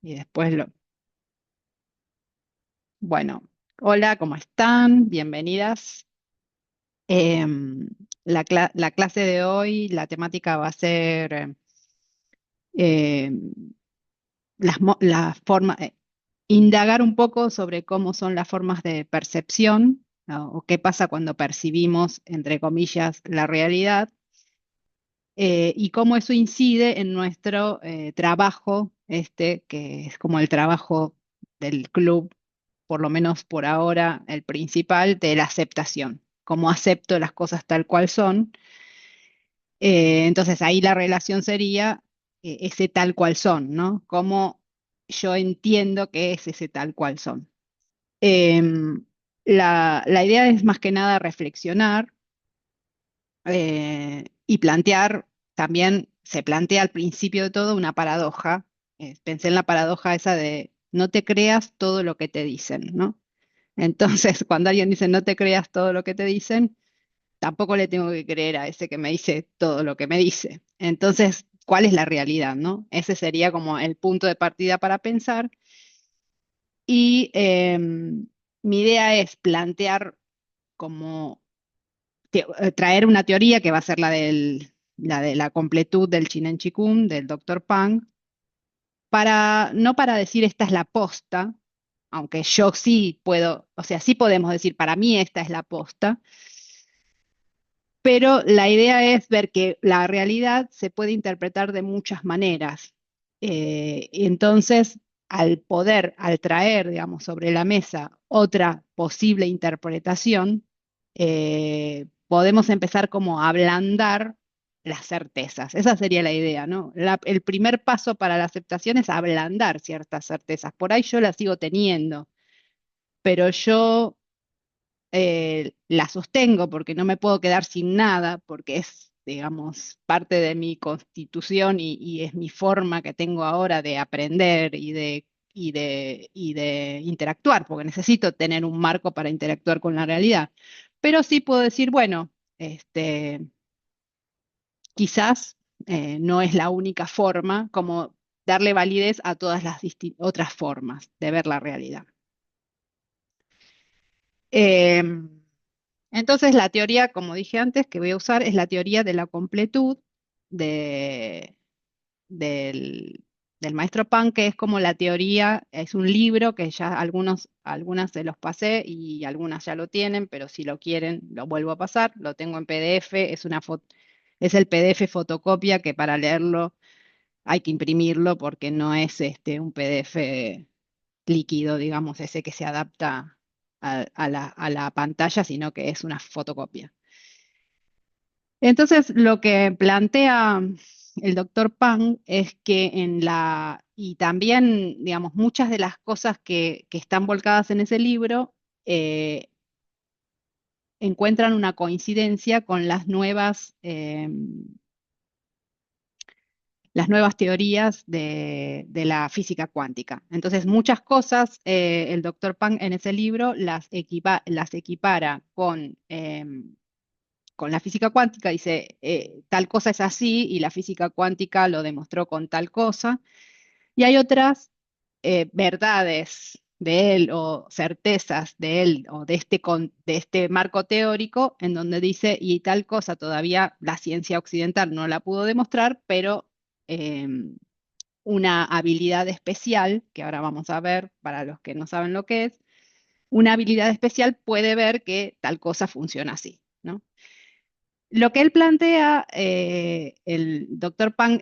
Y después bueno, hola, ¿cómo están? Bienvenidas. Em, la clase de hoy, la temática va a ser em, las formas, indagar un poco sobre cómo son las formas de percepción, ¿no? O qué pasa cuando percibimos, entre comillas, la realidad, y cómo eso incide en nuestro trabajo, que es como el trabajo del club, por lo menos por ahora, el principal, de la aceptación. Cómo acepto las cosas tal cual son. Entonces ahí la relación sería ese tal cual son, ¿no? Cómo yo entiendo que es ese tal cual son. Em, la idea es más que nada reflexionar y plantear, también se plantea al principio de todo una paradoja. Pensé en la paradoja esa de no te creas todo lo que te dicen, ¿no? Entonces, cuando alguien dice no te creas todo lo que te dicen, tampoco le tengo que creer a ese que me dice todo lo que me dice. Entonces, ¿cuál es la realidad, no? Ese sería como el punto de partida para pensar. Y mi idea es plantear como traer una teoría que va a ser la de la completud del Chinen Chikung, del Dr. Pang, no para decir esta es la posta, aunque yo sí puedo, o sea, sí podemos decir para mí esta es la posta, pero la idea es ver que la realidad se puede interpretar de muchas maneras. Y entonces, al traer, digamos, sobre la mesa otra posible interpretación, podemos empezar como a ablandar las certezas. Esa sería la idea, ¿no? El primer paso para la aceptación es ablandar ciertas certezas. Por ahí yo las sigo teniendo, pero yo la sostengo porque no me puedo quedar sin nada, porque es, digamos, parte de mi constitución y es mi forma que tengo ahora de aprender y de interactuar, porque necesito tener un marco para interactuar con la realidad. Pero sí puedo decir, bueno, quizás no es la única forma, como darle validez a todas las otras formas de ver la realidad. Em, Entonces, la teoría, como dije antes, que voy a usar es la teoría de la completud de- del, del maestro Pan, que es como la teoría, es un libro que ya algunas se los pasé y algunas ya lo tienen, pero si lo quieren, lo vuelvo a pasar. Lo tengo en PDF, es el PDF fotocopia que para leerlo hay que imprimirlo porque no es un PDF líquido, digamos, ese que se adapta a la pantalla, sino que es una fotocopia. Entonces, lo que plantea el doctor Pang es que y también, digamos, muchas de las cosas que están volcadas en ese libro eh, encuentran una coincidencia con las nuevas teorías de la física cuántica. Entonces, muchas cosas, el doctor Pang en ese libro las equipara con la física cuántica, dice, tal cosa es así y la física cuántica lo demostró con tal cosa. Y hay otras verdades de él o certezas de él o de este marco teórico en donde dice, y tal cosa todavía la ciencia occidental no la pudo demostrar, pero una habilidad especial, que ahora vamos a ver para los que no saben lo que es, una habilidad especial puede ver que tal cosa funciona así, ¿no? Lo que él plantea, el doctor Pang,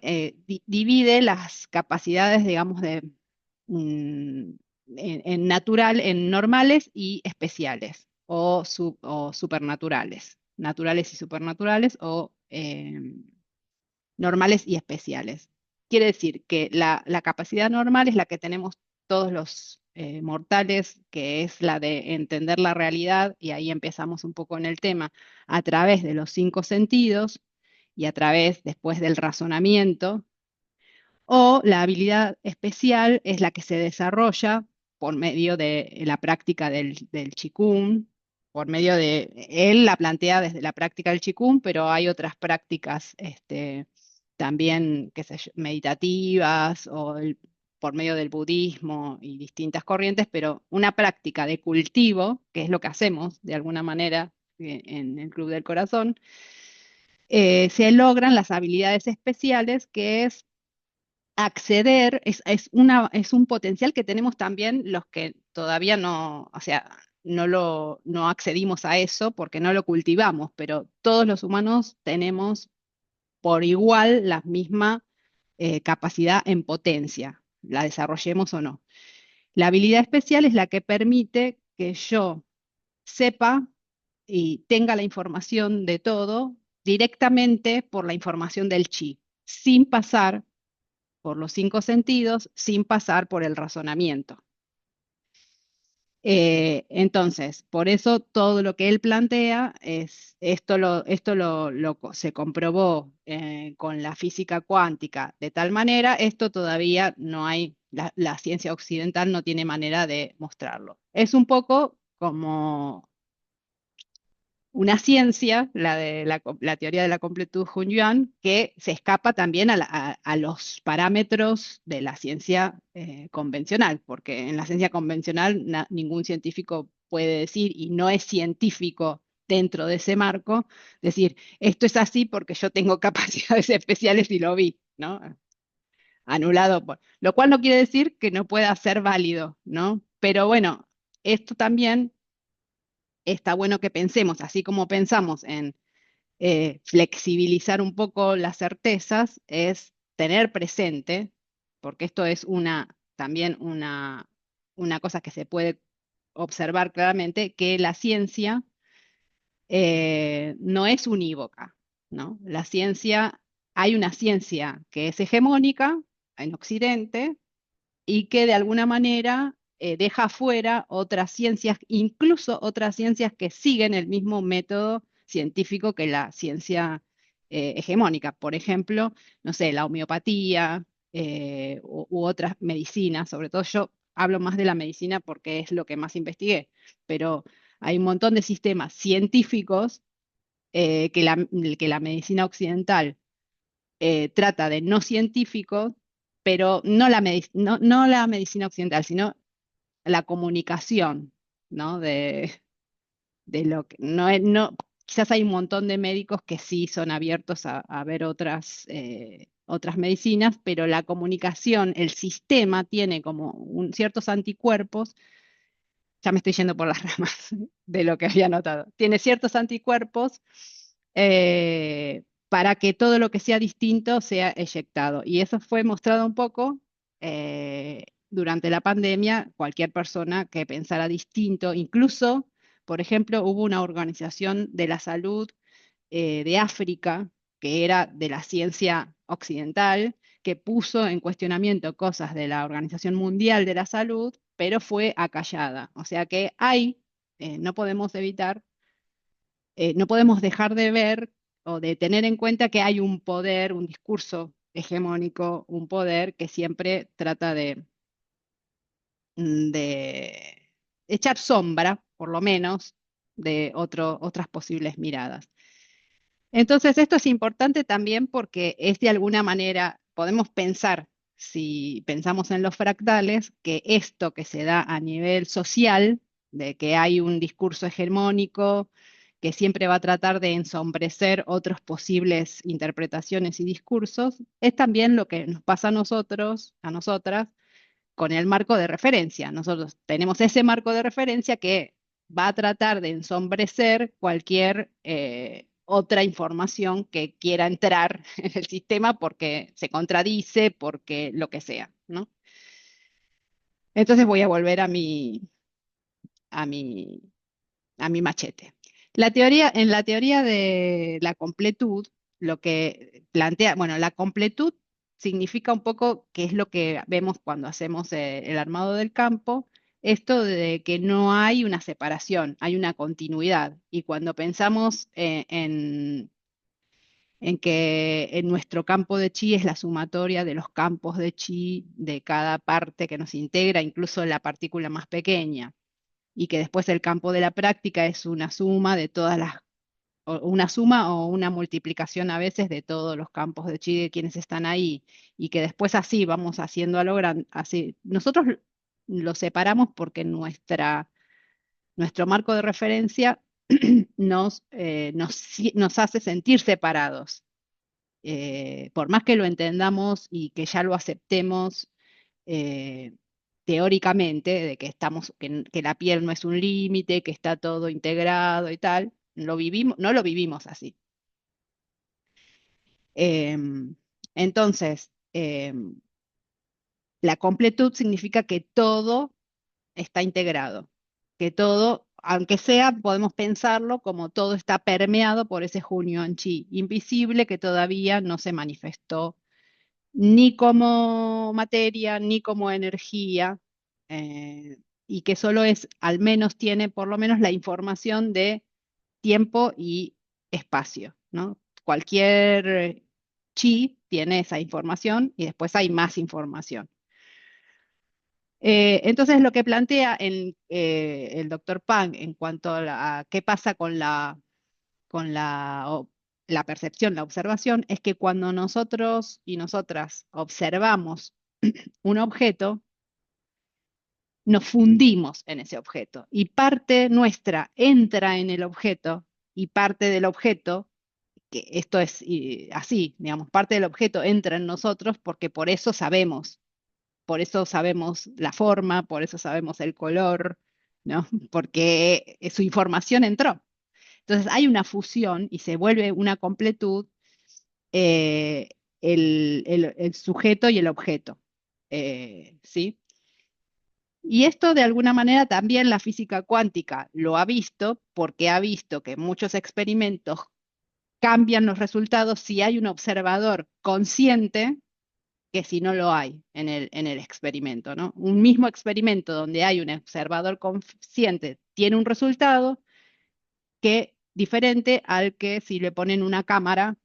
divide las capacidades, digamos, mm, en natural, en normales y especiales, o supernaturales, naturales y supernaturales, o normales y especiales. Quiere decir que la capacidad normal es la que tenemos todos los mortales, que es la de entender la realidad, y ahí empezamos un poco en el tema, a través de los cinco sentidos y a través después del razonamiento, o la habilidad especial es la que se desarrolla por medio de la práctica del Qigong, por medio él la plantea desde la práctica del Qigong, pero hay otras prácticas también, qué sé yo, meditativas por medio del budismo y distintas corrientes, pero una práctica de cultivo, que es lo que hacemos de alguna manera en el Club del Corazón, se logran las habilidades especiales, que es acceder, es un potencial que tenemos también los que todavía no, o sea, no accedimos a eso porque no lo cultivamos, pero todos los humanos tenemos por igual la misma capacidad en potencia, la desarrollemos o no. La habilidad especial es la que permite que yo sepa y tenga la información de todo directamente por la información del chi, sin pasar por los cinco sentidos, sin pasar por el razonamiento. Entonces, por eso todo lo que él plantea es, se comprobó con la física cuántica de tal manera, esto todavía no hay, la ciencia occidental no tiene manera de mostrarlo. Es un poco como una ciencia, la de la teoría de la completud Jungian, que se escapa también a los parámetros de la ciencia convencional, porque en la ciencia convencional ningún científico puede decir, y no es científico dentro de ese marco, decir, esto es así porque yo tengo capacidades especiales y lo vi, ¿no? Anulado lo cual no quiere decir que no pueda ser válido, ¿no? Pero bueno, esto también está bueno que pensemos, así como pensamos en flexibilizar un poco las certezas, es tener presente, porque esto es también una cosa que se puede observar claramente, que la ciencia no es unívoca, ¿no? La ciencia, hay una ciencia que es hegemónica en Occidente y que de alguna manera deja afuera otras ciencias, incluso otras ciencias que siguen el mismo método científico que la ciencia hegemónica. Por ejemplo, no sé, la homeopatía u otras medicinas, sobre todo yo hablo más de la medicina porque es lo que más investigué, pero hay un montón de sistemas científicos que la medicina occidental trata de no científicos, pero no la medicina occidental, sino la comunicación, ¿no? De lo que quizás hay un montón de médicos que sí son abiertos a ver otras medicinas, pero la comunicación, el sistema tiene como ciertos anticuerpos, ya me estoy yendo por las ramas de lo que había notado, tiene ciertos anticuerpos para que todo lo que sea distinto sea eyectado. Y eso fue mostrado un poco durante la pandemia. Cualquier persona que pensara distinto, incluso, por ejemplo, hubo una organización de la salud de África, que era de la ciencia occidental, que puso en cuestionamiento cosas de la Organización Mundial de la Salud, pero fue acallada. O sea que no podemos evitar, no podemos dejar de ver o de tener en cuenta que hay un poder, un discurso hegemónico, un poder que siempre trata de echar sombra, por lo menos, de otras posibles miradas. Entonces, esto es importante también porque es de alguna manera, podemos pensar, si pensamos en los fractales, que esto que se da a nivel social, de que hay un discurso hegemónico que siempre va a tratar de ensombrecer otras posibles interpretaciones y discursos, es también lo que nos pasa a nosotros, a nosotras, con el marco de referencia. Nosotros tenemos ese marco de referencia que va a tratar de ensombrecer cualquier otra información que quiera entrar en el sistema porque se contradice, porque lo que sea, ¿no? Entonces voy a volver a mi, a mi machete. En la teoría de la completud, lo que plantea, bueno, la completud significa un poco que es lo que vemos cuando hacemos el armado del campo, esto de que no hay una separación, hay una continuidad. Y cuando pensamos en que en nuestro campo de chi es la sumatoria de los campos de chi de cada parte que nos integra, incluso la partícula más pequeña, y que después el campo de la práctica es una suma de todas las una suma o una multiplicación a veces de todos los campos de chi de quienes están ahí, y que después así vamos haciendo a lo grande, así. Nosotros lo separamos porque nuestro marco de referencia nos hace sentir separados. Por más que lo entendamos y que ya lo aceptemos eh, teóricamente, de que que la piel no es un límite, que está todo integrado y tal, no lo vivimos así. Entonces, la completud significa que todo está integrado, que todo, aunque sea, podemos pensarlo como todo está permeado por ese Hunyuan Chi invisible que todavía no se manifestó ni como materia, ni como energía, eh, y que solo es, al menos tiene por lo menos la información de tiempo y espacio, ¿no? Cualquier chi tiene esa información y después hay más información. Entonces, lo que plantea el doctor Pang en cuanto a qué pasa con la percepción, la observación, es que cuando nosotros y nosotras observamos un objeto, nos fundimos en ese objeto y parte nuestra entra en el objeto y parte del objeto, que esto es así, digamos, parte del objeto entra en nosotros porque por eso sabemos la forma, por eso sabemos el color, ¿no? Porque su información entró. Entonces hay una fusión y se vuelve una completud eh, el sujeto y el objeto, ¿sí? Y esto de alguna manera también la física cuántica lo ha visto porque ha visto que muchos experimentos cambian los resultados si hay un observador consciente que si no lo hay en el experimento, ¿no? Un mismo experimento donde hay un observador consciente tiene un resultado que diferente al que si le ponen una cámara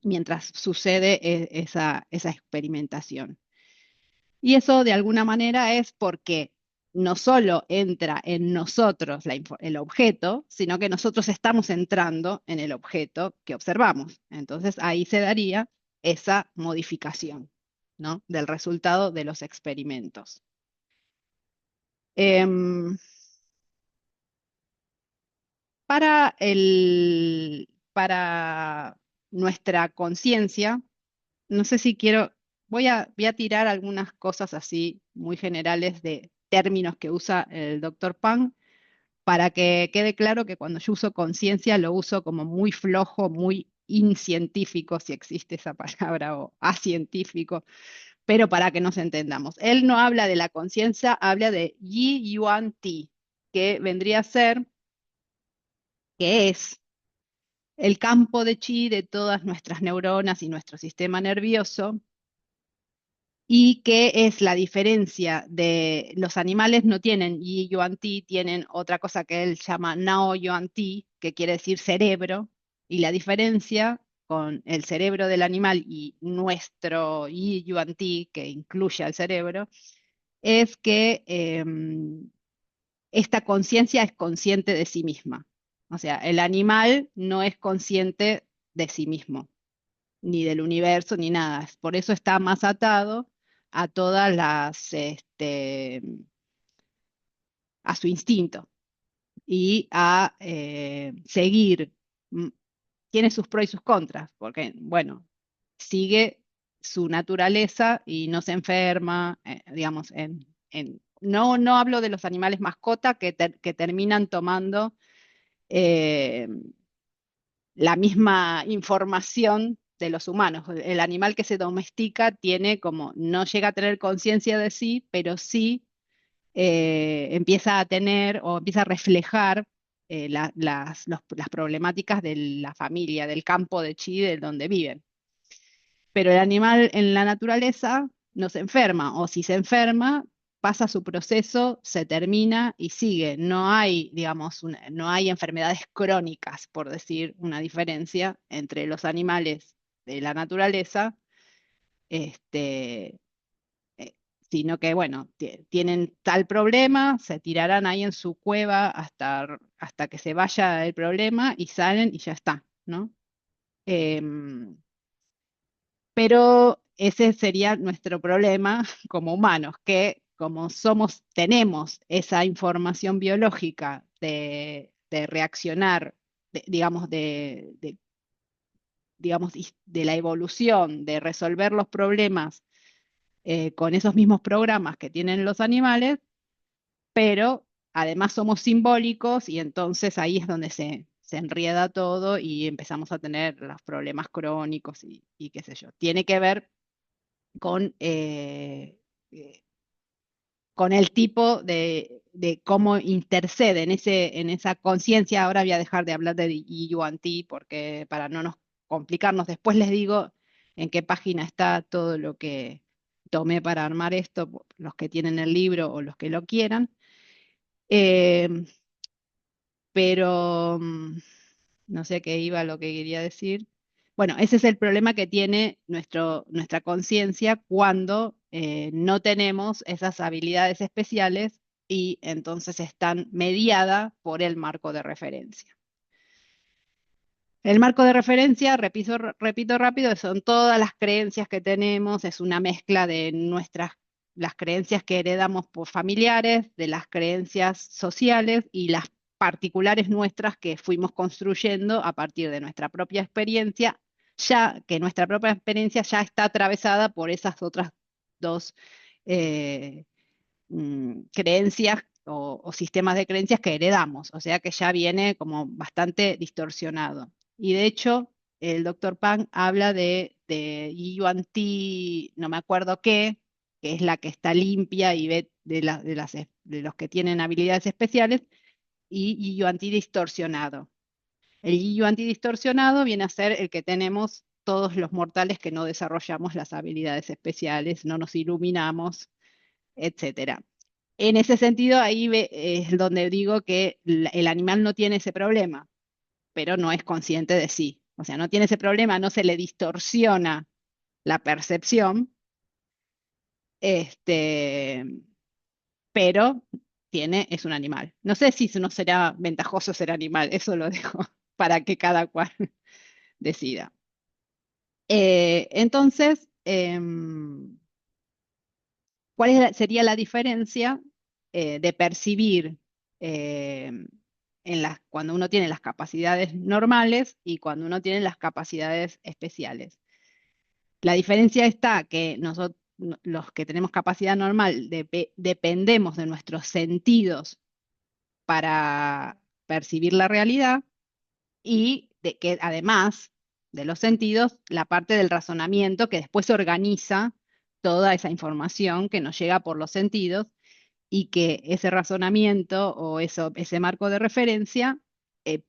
mientras sucede esa experimentación. Y eso de alguna manera es porque no solo entra en nosotros el objeto, sino que nosotros estamos entrando en el objeto que observamos. Entonces ahí se daría esa modificación, ¿no? Del resultado de los experimentos. Em, para nuestra conciencia, no sé si quiero, voy a tirar algunas cosas así muy generales de términos que usa el doctor Pang para que quede claro que cuando yo uso conciencia lo uso como muy flojo, muy incientífico, si existe esa palabra, o acientífico, pero para que nos entendamos. Él no habla de la conciencia, habla de Yi Yuan Ti, que vendría a ser, que es el campo de chi de todas nuestras neuronas y nuestro sistema nervioso, y qué es la diferencia de los animales no tienen Yi Yuan Ti, tienen otra cosa que él llama Nao Yuan Ti, que quiere decir cerebro, y la diferencia con el cerebro del animal y nuestro Yi Yuan Ti, que incluye al cerebro, es que esta conciencia es consciente de sí misma. O sea, el animal no es consciente de sí mismo ni del universo, ni nada. Por eso está más atado a todas a su instinto y a seguir. mm, Tiene sus pros y sus contras, porque, bueno, sigue su naturaleza y no se enferma, digamos, no hablo de los animales mascota que terminan tomando eh, la misma información de los humanos. El animal que se domestica tiene como, no llega a tener conciencia de sí, pero sí empieza a tener o empieza a reflejar las problemáticas de la familia, del campo de chi, de donde viven. Pero el animal en la naturaleza no se enferma, o si se enferma, pasa su proceso, se termina y sigue. No hay, digamos, no hay enfermedades crónicas, por decir una diferencia entre los animales de la naturaleza, este, sino que, bueno, tienen tal problema, se tirarán ahí en su cueva hasta que se vaya el problema y salen y ya está, ¿no? Em, pero ese sería nuestro problema como humanos, que como tenemos esa información biológica de reaccionar, digamos, digamos, de la evolución, de resolver los problemas con esos mismos programas que tienen los animales, pero además somos simbólicos y entonces ahí es donde se enrieda todo y empezamos a tener los problemas crónicos y qué sé yo. Tiene que ver con, eh, con el tipo de cómo intercede en esa conciencia. Ahora voy a dejar de hablar de Yuan-Ti porque para no nos complicarnos, después les digo en qué página está todo lo que tomé para armar esto, los que tienen el libro o los que lo quieran. Eh, pero no sé qué iba lo que quería decir. Bueno, ese es el problema que tiene nuestra conciencia cuando no tenemos esas habilidades especiales y entonces están mediadas por el marco de referencia. El marco de referencia, repito rápido, son todas las creencias que tenemos, es una mezcla de las creencias que heredamos por familiares, de las creencias sociales y las particulares nuestras que fuimos construyendo a partir de nuestra propia experiencia, ya que nuestra propia experiencia ya está atravesada por esas otras dos eh, creencias o sistemas de creencias que heredamos, o sea que ya viene como bastante distorsionado. Y de hecho, el doctor Pang habla de Yuan Ti, no me acuerdo qué, que es la que está limpia y ve de los que tienen habilidades especiales, y Yuan Ti distorsionado. El Yuan Ti distorsionado viene a ser el que tenemos todos los mortales que no desarrollamos las habilidades especiales, no nos iluminamos, etcétera. En ese sentido, es donde digo que el animal no tiene ese problema, pero no es consciente de sí. O sea, no tiene ese problema, no se le distorsiona la percepción, este, pero es un animal. No sé si no será ventajoso ser animal, eso lo dejo para que cada cual decida. Entonces, ¿cuál sería la diferencia de percibir cuando uno tiene las capacidades normales y cuando uno tiene las capacidades especiales? La diferencia está que nosotros, los que tenemos capacidad normal, dependemos de nuestros sentidos para percibir la realidad y de que además de los sentidos, la parte del razonamiento que después organiza toda esa información que nos llega por los sentidos y que ese razonamiento o ese marco de referencia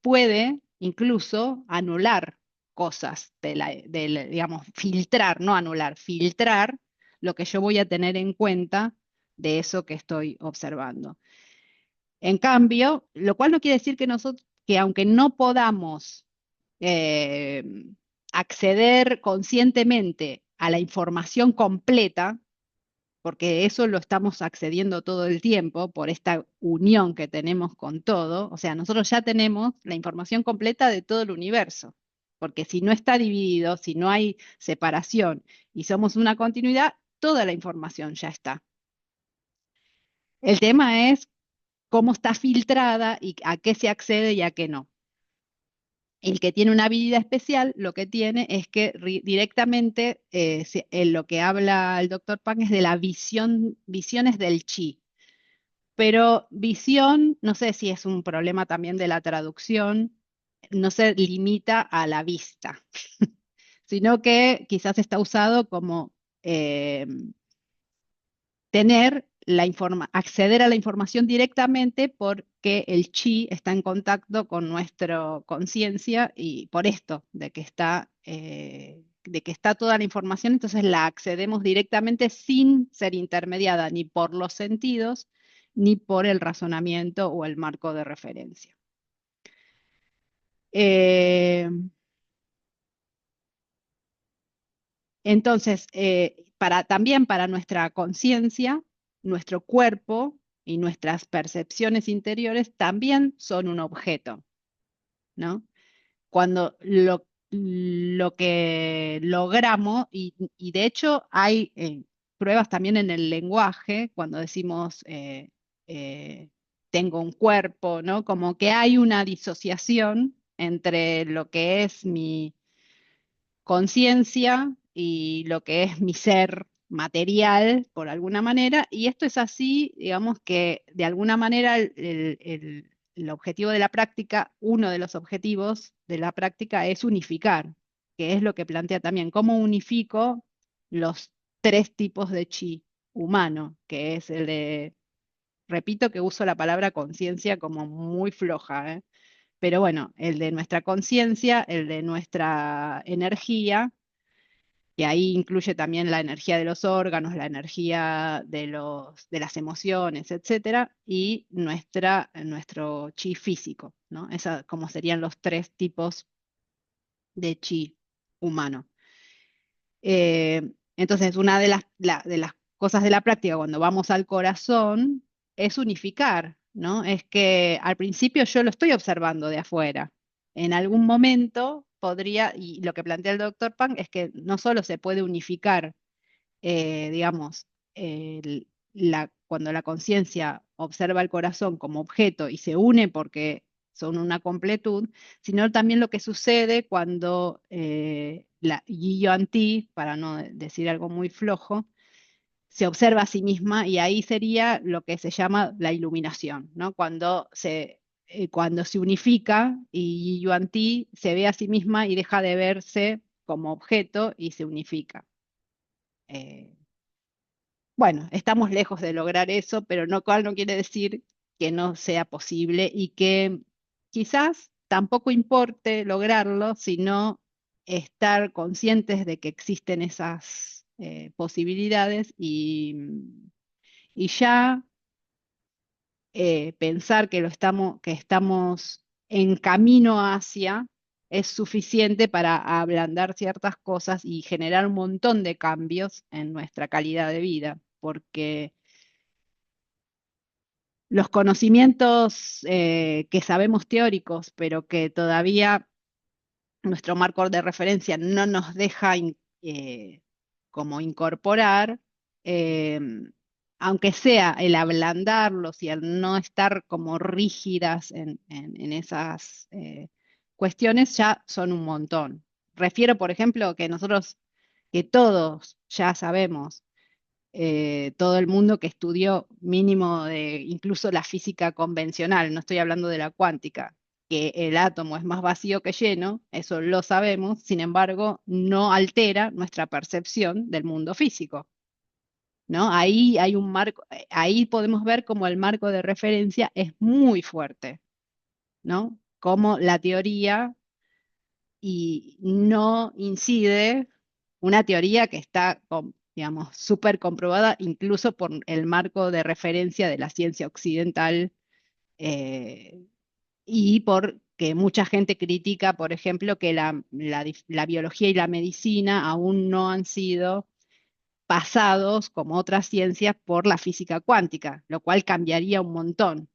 puede incluso anular cosas, digamos, filtrar, no anular, filtrar lo que yo voy a tener en cuenta de eso que estoy observando. En cambio, lo cual no quiere decir que aunque no podamos eh, acceder conscientemente a la información completa, porque eso lo estamos accediendo todo el tiempo por esta unión que tenemos con todo. O sea, nosotros ya tenemos la información completa de todo el universo, porque si no está dividido, si no hay separación y somos una continuidad, toda la información ya está. El tema es cómo está filtrada y a qué se accede y a qué no. El que tiene una habilidad especial, lo que tiene es que directamente en lo que habla el doctor Pang es de la visiones del chi. Pero visión, no sé si es un problema también de la traducción, no se limita a la vista, sino que quizás está usado como eh, acceder a la información directamente porque el chi está en contacto con nuestra conciencia y por esto, de que está toda la información, entonces la accedemos directamente sin ser intermediada ni por los sentidos ni por el razonamiento o el marco de referencia. Entonces, también para nuestra conciencia, nuestro cuerpo y nuestras percepciones interiores también son un objeto, ¿no? Cuando lo que logramos, y de hecho hay pruebas también en el lenguaje, cuando decimos eh, tengo un cuerpo, ¿no? Como que hay una disociación entre lo que es mi conciencia y lo que es mi ser material, por alguna manera, y esto es así, digamos que de alguna manera el objetivo de la práctica, uno de los objetivos de la práctica es unificar, que es lo que plantea también, cómo unifico los tres tipos de chi humano, que es el de, repito que uso la palabra conciencia como muy floja, ¿eh? Pero bueno, el de nuestra conciencia, el de nuestra energía, y ahí incluye también la energía de los órganos, la energía de las emociones, etcétera, y nuestro chi físico, ¿no? Esa como serían los tres tipos de chi humano. Entonces, una de las cosas de la práctica cuando vamos al corazón es unificar, ¿no? Es que al principio yo lo estoy observando de afuera. En algún momento podría, y lo que plantea el doctor Pang es que no solo se puede unificar, digamos, cuando la conciencia observa el corazón como objeto y se une porque son una completud, sino también lo que sucede cuando la Yuan Ti, para no decir algo muy flojo, se observa a sí misma y ahí sería lo que se llama la iluminación, ¿no? Cuando se unifica y Yuan Ti se ve a sí misma y deja de verse como objeto y se unifica. Eh, bueno, estamos lejos de lograr eso, pero no, cual no quiere decir que no sea posible y que quizás tampoco importe lograrlo, sino estar conscientes de que existen esas posibilidades y ya pensar que estamos en camino hacia es suficiente para ablandar ciertas cosas y generar un montón de cambios en nuestra calidad de vida, porque los conocimientos que sabemos teóricos, pero que todavía nuestro marco de referencia no nos deja como incorporar, eh, aunque sea el ablandarlos y el no estar como rígidas en esas cuestiones, ya son un montón. Refiero, por ejemplo, que todos ya sabemos, todo el mundo que estudió mínimo de incluso la física convencional, no estoy hablando de la cuántica, que el átomo es más vacío que lleno, eso lo sabemos, sin embargo, no altera nuestra percepción del mundo físico, ¿no? Ahí hay un marco, ahí podemos ver cómo el marco de referencia es muy fuerte, ¿no? Cómo la teoría y no incide una teoría que está, digamos, súper comprobada incluso por el marco de referencia de la ciencia occidental eh, y porque mucha gente critica, por ejemplo, que la biología y la medicina aún no han sido pasados como otras ciencias por la física cuántica, lo cual cambiaría un montón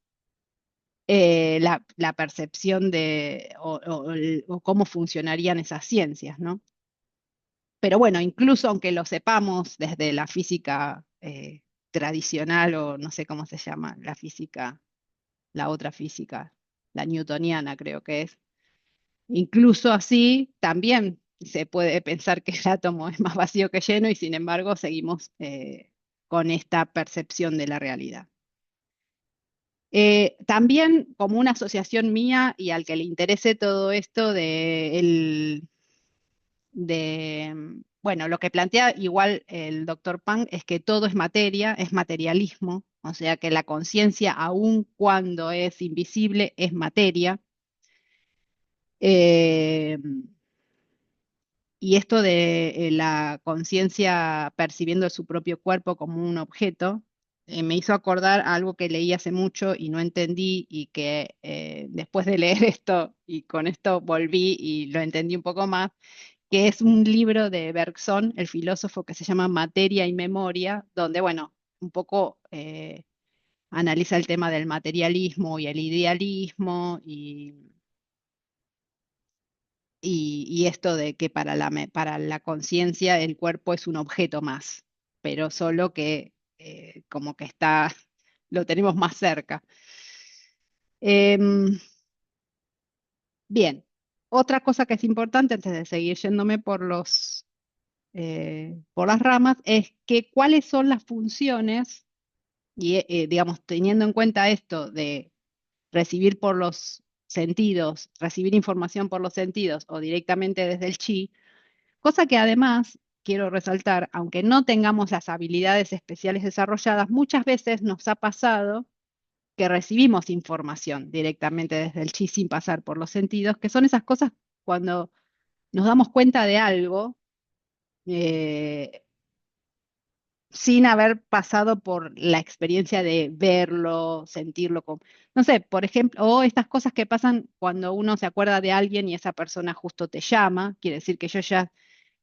la percepción o cómo funcionarían esas ciencias, ¿no? Pero bueno, incluso aunque lo sepamos desde la física tradicional o no sé cómo se llama, la física, la otra física, la newtoniana creo que es, incluso así también se puede pensar que el átomo es más vacío que lleno y sin embargo seguimos con esta percepción de la realidad. También como una asociación mía y al que le interese todo esto bueno, lo que plantea igual el doctor Pang es que todo es materia, es materialismo, o sea que la conciencia, aun cuando es invisible, es materia. Eh, y esto de la conciencia percibiendo su propio cuerpo como un objeto, me hizo acordar a algo que leí hace mucho y no entendí y que después de leer esto y con esto volví y lo entendí un poco más, que es un libro de Bergson, el filósofo, que se llama Materia y Memoria, donde, bueno, un poco analiza el tema del materialismo y el idealismo y esto de que para la conciencia el cuerpo es un objeto más, pero solo que como que está, lo tenemos más cerca. Em, Bien, otra cosa que es importante antes de seguir yéndome por las ramas es que cuáles son las funciones y digamos teniendo en cuenta esto de recibir por los sentidos, recibir información por los sentidos o directamente desde el chi, cosa que además quiero resaltar, aunque no tengamos las habilidades especiales desarrolladas, muchas veces nos ha pasado que recibimos información directamente desde el chi sin pasar por los sentidos, que son esas cosas cuando nos damos cuenta de algo eh, sin haber pasado por la experiencia de verlo, sentirlo, no sé, por ejemplo, o estas cosas que pasan cuando uno se acuerda de alguien y esa persona justo te llama, quiere decir que yo ya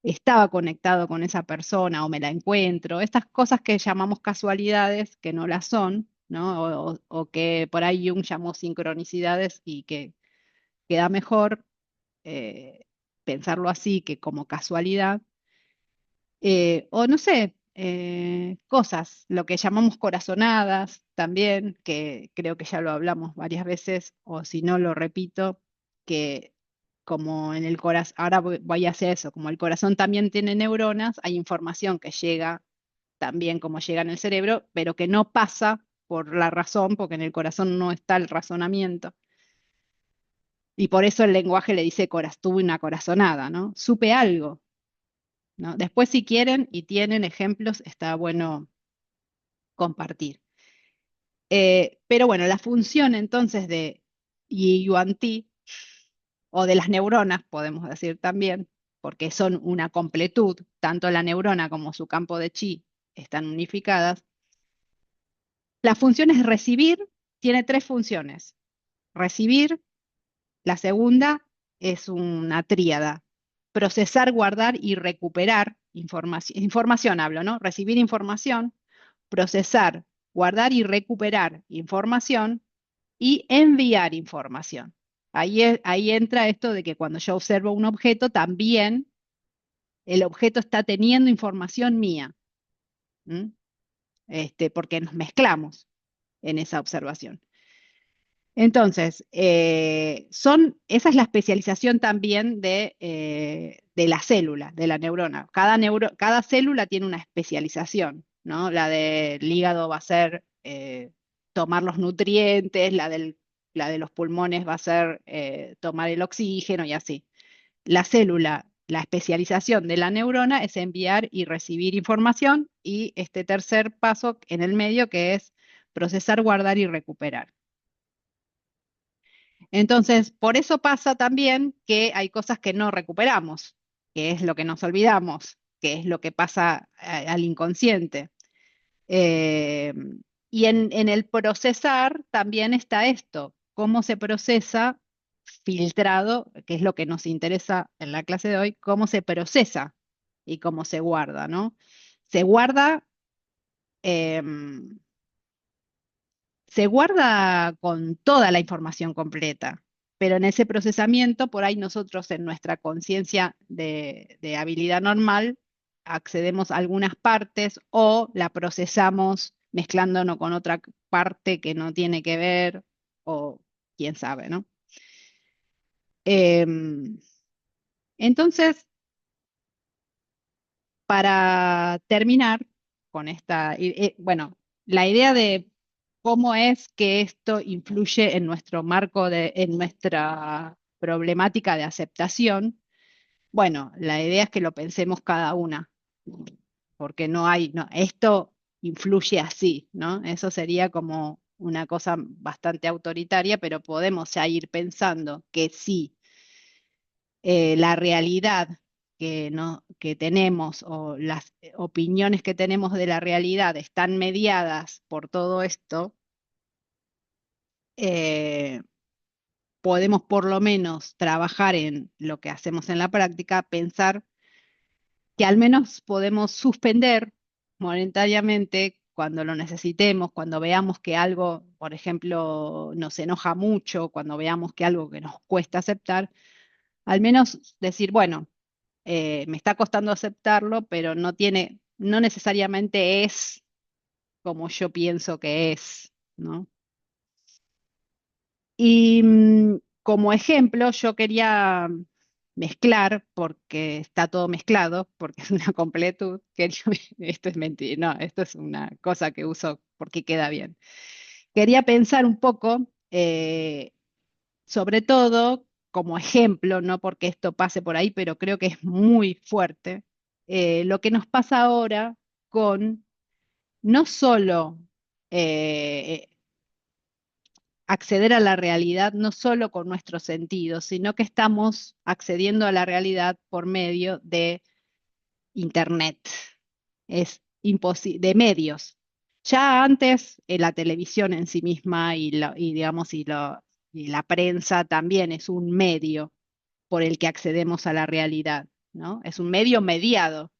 estaba conectado con esa persona o me la encuentro, estas cosas que llamamos casualidades, que no las son, ¿no? O que por ahí Jung llamó sincronicidades y que queda mejor eh, pensarlo así que como casualidad. O no sé, cosas, lo que llamamos corazonadas también, que creo que ya lo hablamos varias veces, o si no lo repito, que como en el corazón, ahora voy hacia eso, como el corazón también tiene neuronas, hay información que llega también como llega en el cerebro, pero que no pasa por la razón, porque en el corazón no está el razonamiento. Y por eso el lenguaje le dice, tuve una corazonada, ¿no? Supe algo, ¿no? Después, si quieren y tienen ejemplos, está bueno compartir. Pero bueno, la función entonces de Yi Yuan Ti, o de las neuronas, podemos decir también, porque son una completud, tanto la neurona como su campo de chi están unificadas. La función es recibir, tiene tres funciones. Recibir, la segunda es una tríada. Procesar, guardar y recuperar información. Información hablo, ¿no? Recibir información, procesar, guardar y recuperar información y enviar información. Ahí entra esto de que cuando yo observo un objeto, también el objeto está teniendo información mía, ¿m? Porque nos mezclamos en esa observación. Entonces, esa es la especialización también de la célula, de la neurona. Cada célula tiene una especialización, ¿no? La del hígado va a ser tomar los nutrientes, la de los pulmones va a ser tomar el oxígeno y así. La especialización de la neurona es enviar y recibir información y este tercer paso en el medio que es procesar, guardar y recuperar. Entonces, por eso pasa también que hay cosas que no recuperamos, que es lo que nos olvidamos, que es lo que pasa al inconsciente. Eh, y en el procesar también está esto, cómo se procesa filtrado, que es lo que nos interesa en la clase de hoy, cómo se procesa y cómo se guarda, ¿no? Se guarda, em, se guarda con toda la información completa, pero en ese procesamiento, por ahí nosotros en nuestra conciencia de habilidad normal, accedemos a algunas partes o la procesamos mezclándonos con otra parte que no tiene que ver, o quién sabe, ¿no? Em, entonces, para terminar con bueno, la idea de cómo es que esto influye en nuestro en nuestra problemática de aceptación, bueno, la idea es que lo pensemos cada una, porque no, esto influye así, ¿no? Eso sería como una cosa bastante autoritaria, pero podemos ya ir pensando que sí, la realidad que tenemos o las opiniones que tenemos de la realidad están mediadas por todo esto, eh, podemos por lo menos trabajar en lo que hacemos en la práctica, pensar que al menos podemos suspender momentáneamente cuando lo necesitemos, cuando veamos que algo, por ejemplo, nos enoja mucho, cuando veamos que algo que nos cuesta aceptar, al menos decir, bueno, me está costando aceptarlo, pero no necesariamente es como yo pienso que es, ¿no? Y como ejemplo, yo quería mezclar, porque está todo mezclado, porque es una completud, esto es mentira, no, esto es una cosa que uso porque queda bien. Quería pensar un poco, sobre todo como ejemplo, no porque esto pase por ahí, pero creo que es muy fuerte, lo que nos pasa ahora con no solo acceder a la realidad no solo con nuestros sentidos, sino que estamos accediendo a la realidad por medio de Internet. Es imposible, de medios. Ya antes, la televisión en sí misma digamos, y la prensa también es un medio por el que accedemos a la realidad, ¿no? Es un medio mediado.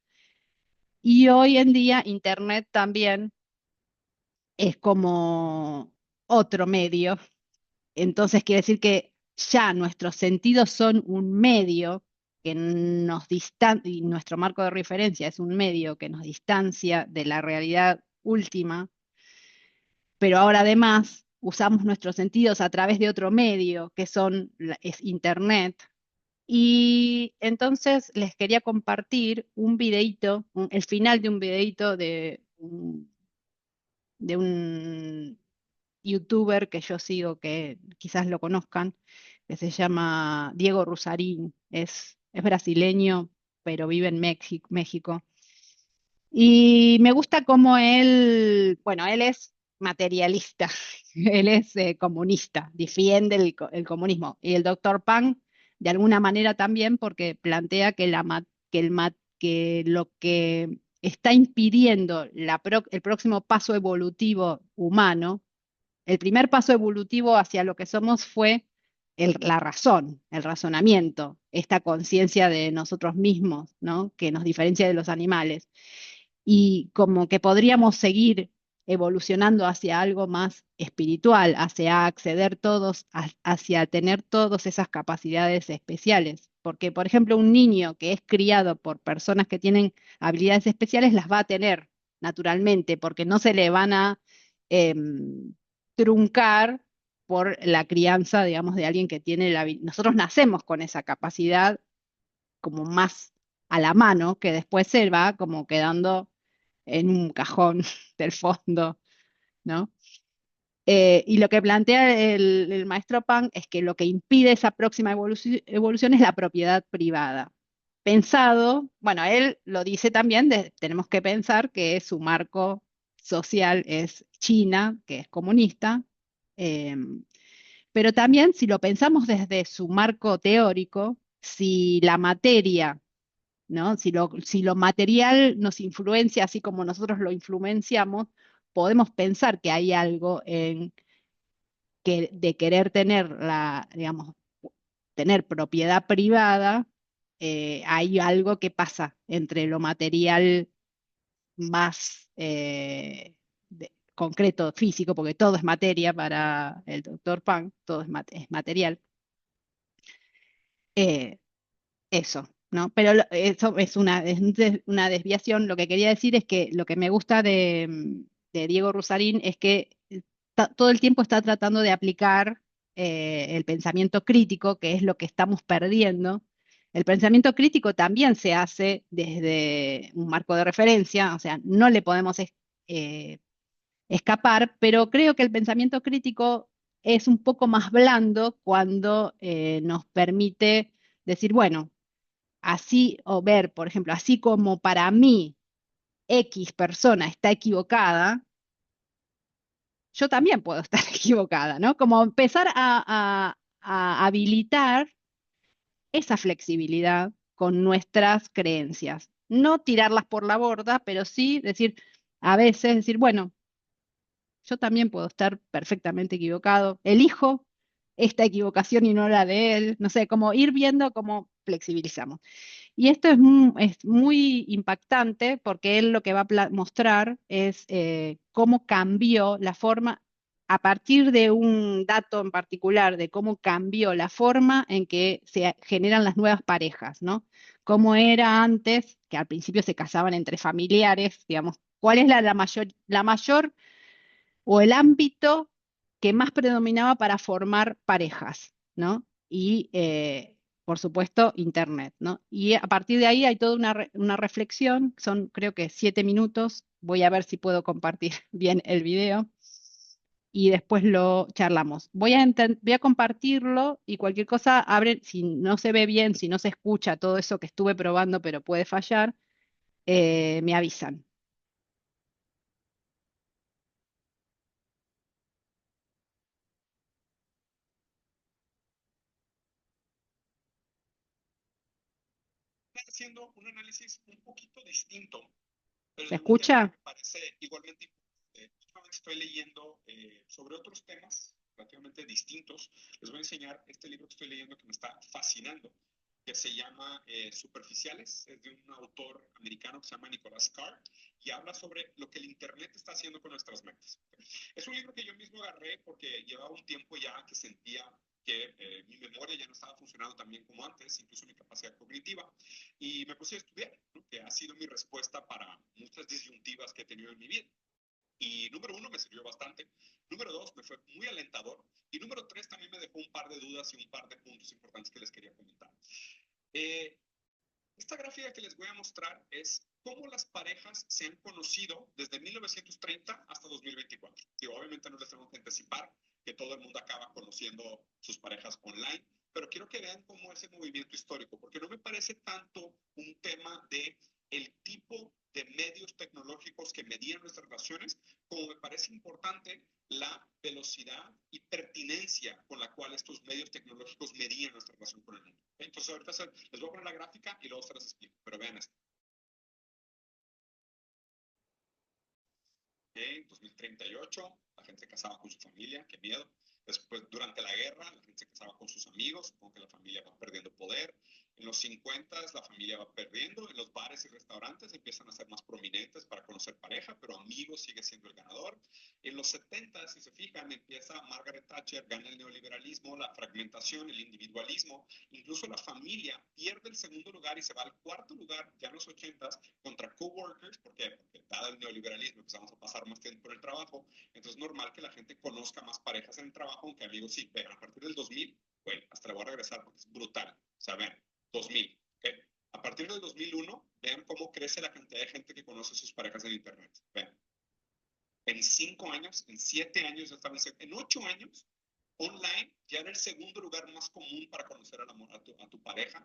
Y hoy en día Internet también es como otro medio. Entonces quiere decir que ya nuestros sentidos son un medio que nos distancia, y nuestro marco de referencia es un medio que nos distancia de la realidad última, pero ahora además usamos nuestros sentidos a través de otro medio, que es Internet. Y entonces les quería compartir un videíto, el final de un videíto de un youtuber que yo sigo, que quizás lo conozcan, que se llama Diego Rusarín. Es brasileño, pero vive en México. Y me gusta cómo bueno, él es materialista, él es comunista, defiende el comunismo. Y el doctor Pan, de alguna manera también, porque plantea que lo que está impidiendo el próximo paso evolutivo humano, el primer paso evolutivo hacia lo que somos fue la razón, el razonamiento, esta conciencia de nosotros mismos, ¿no? Que nos diferencia de los animales. Y como que podríamos seguir evolucionando hacia algo más espiritual, hacia acceder todos, hacia tener todas esas capacidades especiales. Porque, por ejemplo, un niño que es criado por personas que tienen habilidades especiales las va a tener naturalmente, porque no se le van a truncar por la crianza, digamos, de alguien que tiene Nosotros nacemos con esa capacidad como más a la mano, que después se va como quedando en un cajón del fondo, ¿no? Y lo que plantea el maestro Pang es que lo que impide esa próxima evolución es la propiedad privada. Pensado, bueno, él lo dice también, tenemos que pensar que su marco social es China, que es comunista, eh, pero también si lo pensamos desde su marco teórico, si la materia, ¿no? Si lo material nos influencia así como nosotros lo influenciamos, podemos pensar que hay algo de querer digamos, tener propiedad privada, hay algo que pasa entre lo material más concreto, físico, porque todo es materia para el doctor Pang, todo es material. eh, Eso, ¿no? Pero eso es una desviación. Lo que quería decir es que lo que me gusta de Diego Rusarín es que todo el tiempo está tratando de aplicar el pensamiento crítico, que es lo que estamos perdiendo. El pensamiento crítico también se hace desde un marco de referencia, o sea, no le podemos eh, escapar, pero creo que el pensamiento crítico es un poco más blando cuando nos permite decir, bueno, así, o ver, por ejemplo, así como para mí X persona está equivocada, yo también puedo estar equivocada, ¿no? Como empezar a habilitar esa flexibilidad con nuestras creencias. No tirarlas por la borda, pero sí decir, a veces decir, bueno, yo también puedo estar perfectamente equivocado. Elijo esta equivocación y no la de él, no sé, como ir viendo cómo flexibilizamos. Y esto es muy impactante porque él lo que va a mostrar es cómo cambió la forma, a partir de un dato en particular, de cómo cambió la forma en que se generan las nuevas parejas, ¿no? Cómo era antes, que al principio se casaban entre familiares, digamos, cuál es la mayor o el ámbito que más predominaba para formar parejas, ¿no? Y, por supuesto, Internet, ¿no? Y a partir de ahí hay toda una reflexión, son creo que 7 minutos, voy a ver si puedo compartir bien el video y después lo charlamos. Voy a compartirlo y cualquier cosa, abre, si no se ve bien, si no se escucha todo eso que estuve probando, pero puede fallar, me avisan. Haciendo un análisis un poquito distinto, pero ¿Se de un tema que escucha? me parece igualmente importante. Últimamente estoy leyendo sobre otros temas relativamente distintos. Les voy a enseñar este libro que estoy leyendo que me está fascinando, que se llama Superficiales. Es de un autor americano que se llama Nicholas Carr y habla sobre lo que el Internet está haciendo con nuestras mentes. Es un libro que yo mismo agarré porque llevaba un tiempo ya que sentía que mi memoria ya no estaba funcionando tan bien como antes, incluso mi capacidad cognitiva, y me puse a estudiar, ¿no? Que ha sido mi respuesta para muchas disyuntivas que he tenido en mi vida. Y número uno, me sirvió bastante. Número dos, me fue muy alentador. Y número tres, también me dejó un par de dudas y un par de puntos importantes que les quería comentar. Eh, esta gráfica que les voy a mostrar es cómo las parejas se han conocido desde 1930 hasta 2024. Digo, obviamente no les tengo que anticipar que todo el mundo acaba conociendo sus parejas online, pero quiero que vean cómo es el movimiento histórico, porque no me parece tanto un tema de el tipo de medios tecnológicos que medían nuestras relaciones, como me parece importante la velocidad y pertinencia con la cual estos medios tecnológicos medían nuestra relación con el mundo. Entonces, ahorita les voy a poner la gráfica y luego se las explico, pero vean esto. En 2038, la gente se casaba con su familia, qué miedo. Después, durante la guerra, la gente se casaba con sus amigos, supongo que la familia va perdiendo poder. En los 50 la familia va perdiendo, en los bares y restaurantes empiezan a ser más prominentes para conocer pareja, pero amigos sigue siendo el ganador. En los 70, si se fijan, empieza Margaret Thatcher, gana el neoliberalismo, la fragmentación, el individualismo, incluso la familia pierde el segundo lugar y se va al cuarto lugar ya en los 80 contra coworkers. ¿Por qué? Porque dado el neoliberalismo empezamos a pasar más tiempo en el trabajo, entonces es normal que la gente conozca más parejas en el trabajo, aunque amigos sí, pero a partir del 2000, güey, hasta le voy a regresar porque es brutal. O sea, vean, 2000, ¿okay? A partir del 2001, vean cómo crece la cantidad de gente que conoce sus parejas en Internet. Vean, en 5 años, en 7 años, ya estaban, en 8 años, online ya era el segundo lugar más común para conocer a tu pareja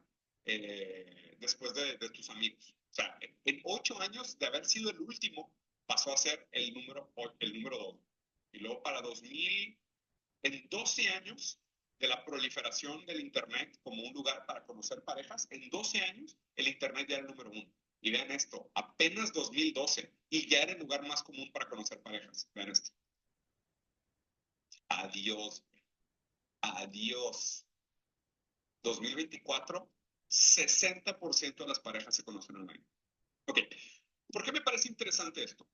después de tus amigos. O sea, en 8 años de haber sido el último, pasó a ser el número 2. Y luego para 2000, en 12 años de la proliferación del Internet como un lugar para conocer parejas, en 12 años el Internet ya era el número 1. Y vean esto, apenas 2012 y ya era el lugar más común para conocer parejas. Vean esto. Adiós, adiós. 2024, 60% de las parejas se conocen online. Ok, ¿por qué me parece interesante esto?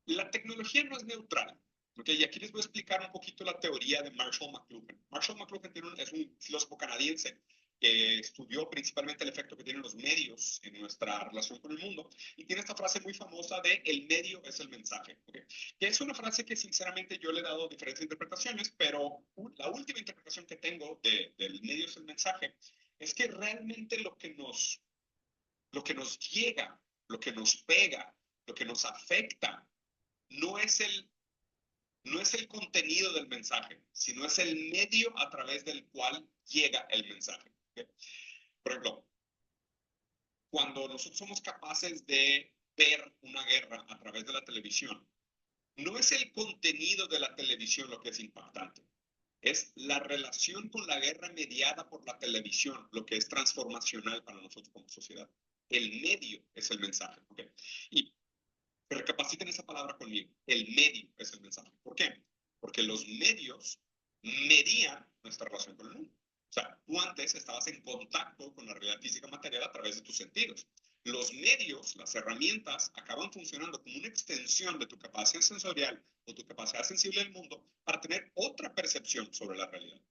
La tecnología no es neutral. Okay, y aquí les voy a explicar un poquito la teoría de Marshall McLuhan. Marshall McLuhan es un filósofo canadiense que estudió principalmente el efecto que tienen los medios en nuestra relación con el mundo y tiene esta frase muy famosa de el medio es el mensaje, okay, que es una frase que sinceramente yo le he dado diferentes interpretaciones, pero la última interpretación que tengo del medio es el mensaje es que realmente lo que nos llega, lo que nos pega, lo que nos afecta no es el contenido del mensaje, sino es el medio a través del cual llega el mensaje. ¿Okay? Por ejemplo, cuando nosotros somos capaces de ver una guerra a través de la televisión, no es el contenido de la televisión lo que es impactante, es la relación con la guerra mediada por la televisión lo que es transformacional para nosotros como sociedad. El medio es el mensaje. ¿Okay? Y recapaciten esa palabra conmigo. El medio es el mensaje. ¿Por qué? Porque los medios medían nuestra relación con el mundo. O sea, tú antes estabas en contacto con la realidad física material a través de tus sentidos. Los medios, las herramientas, acaban funcionando como una extensión de tu capacidad sensorial o tu capacidad sensible del mundo para tener otra percepción sobre la realidad.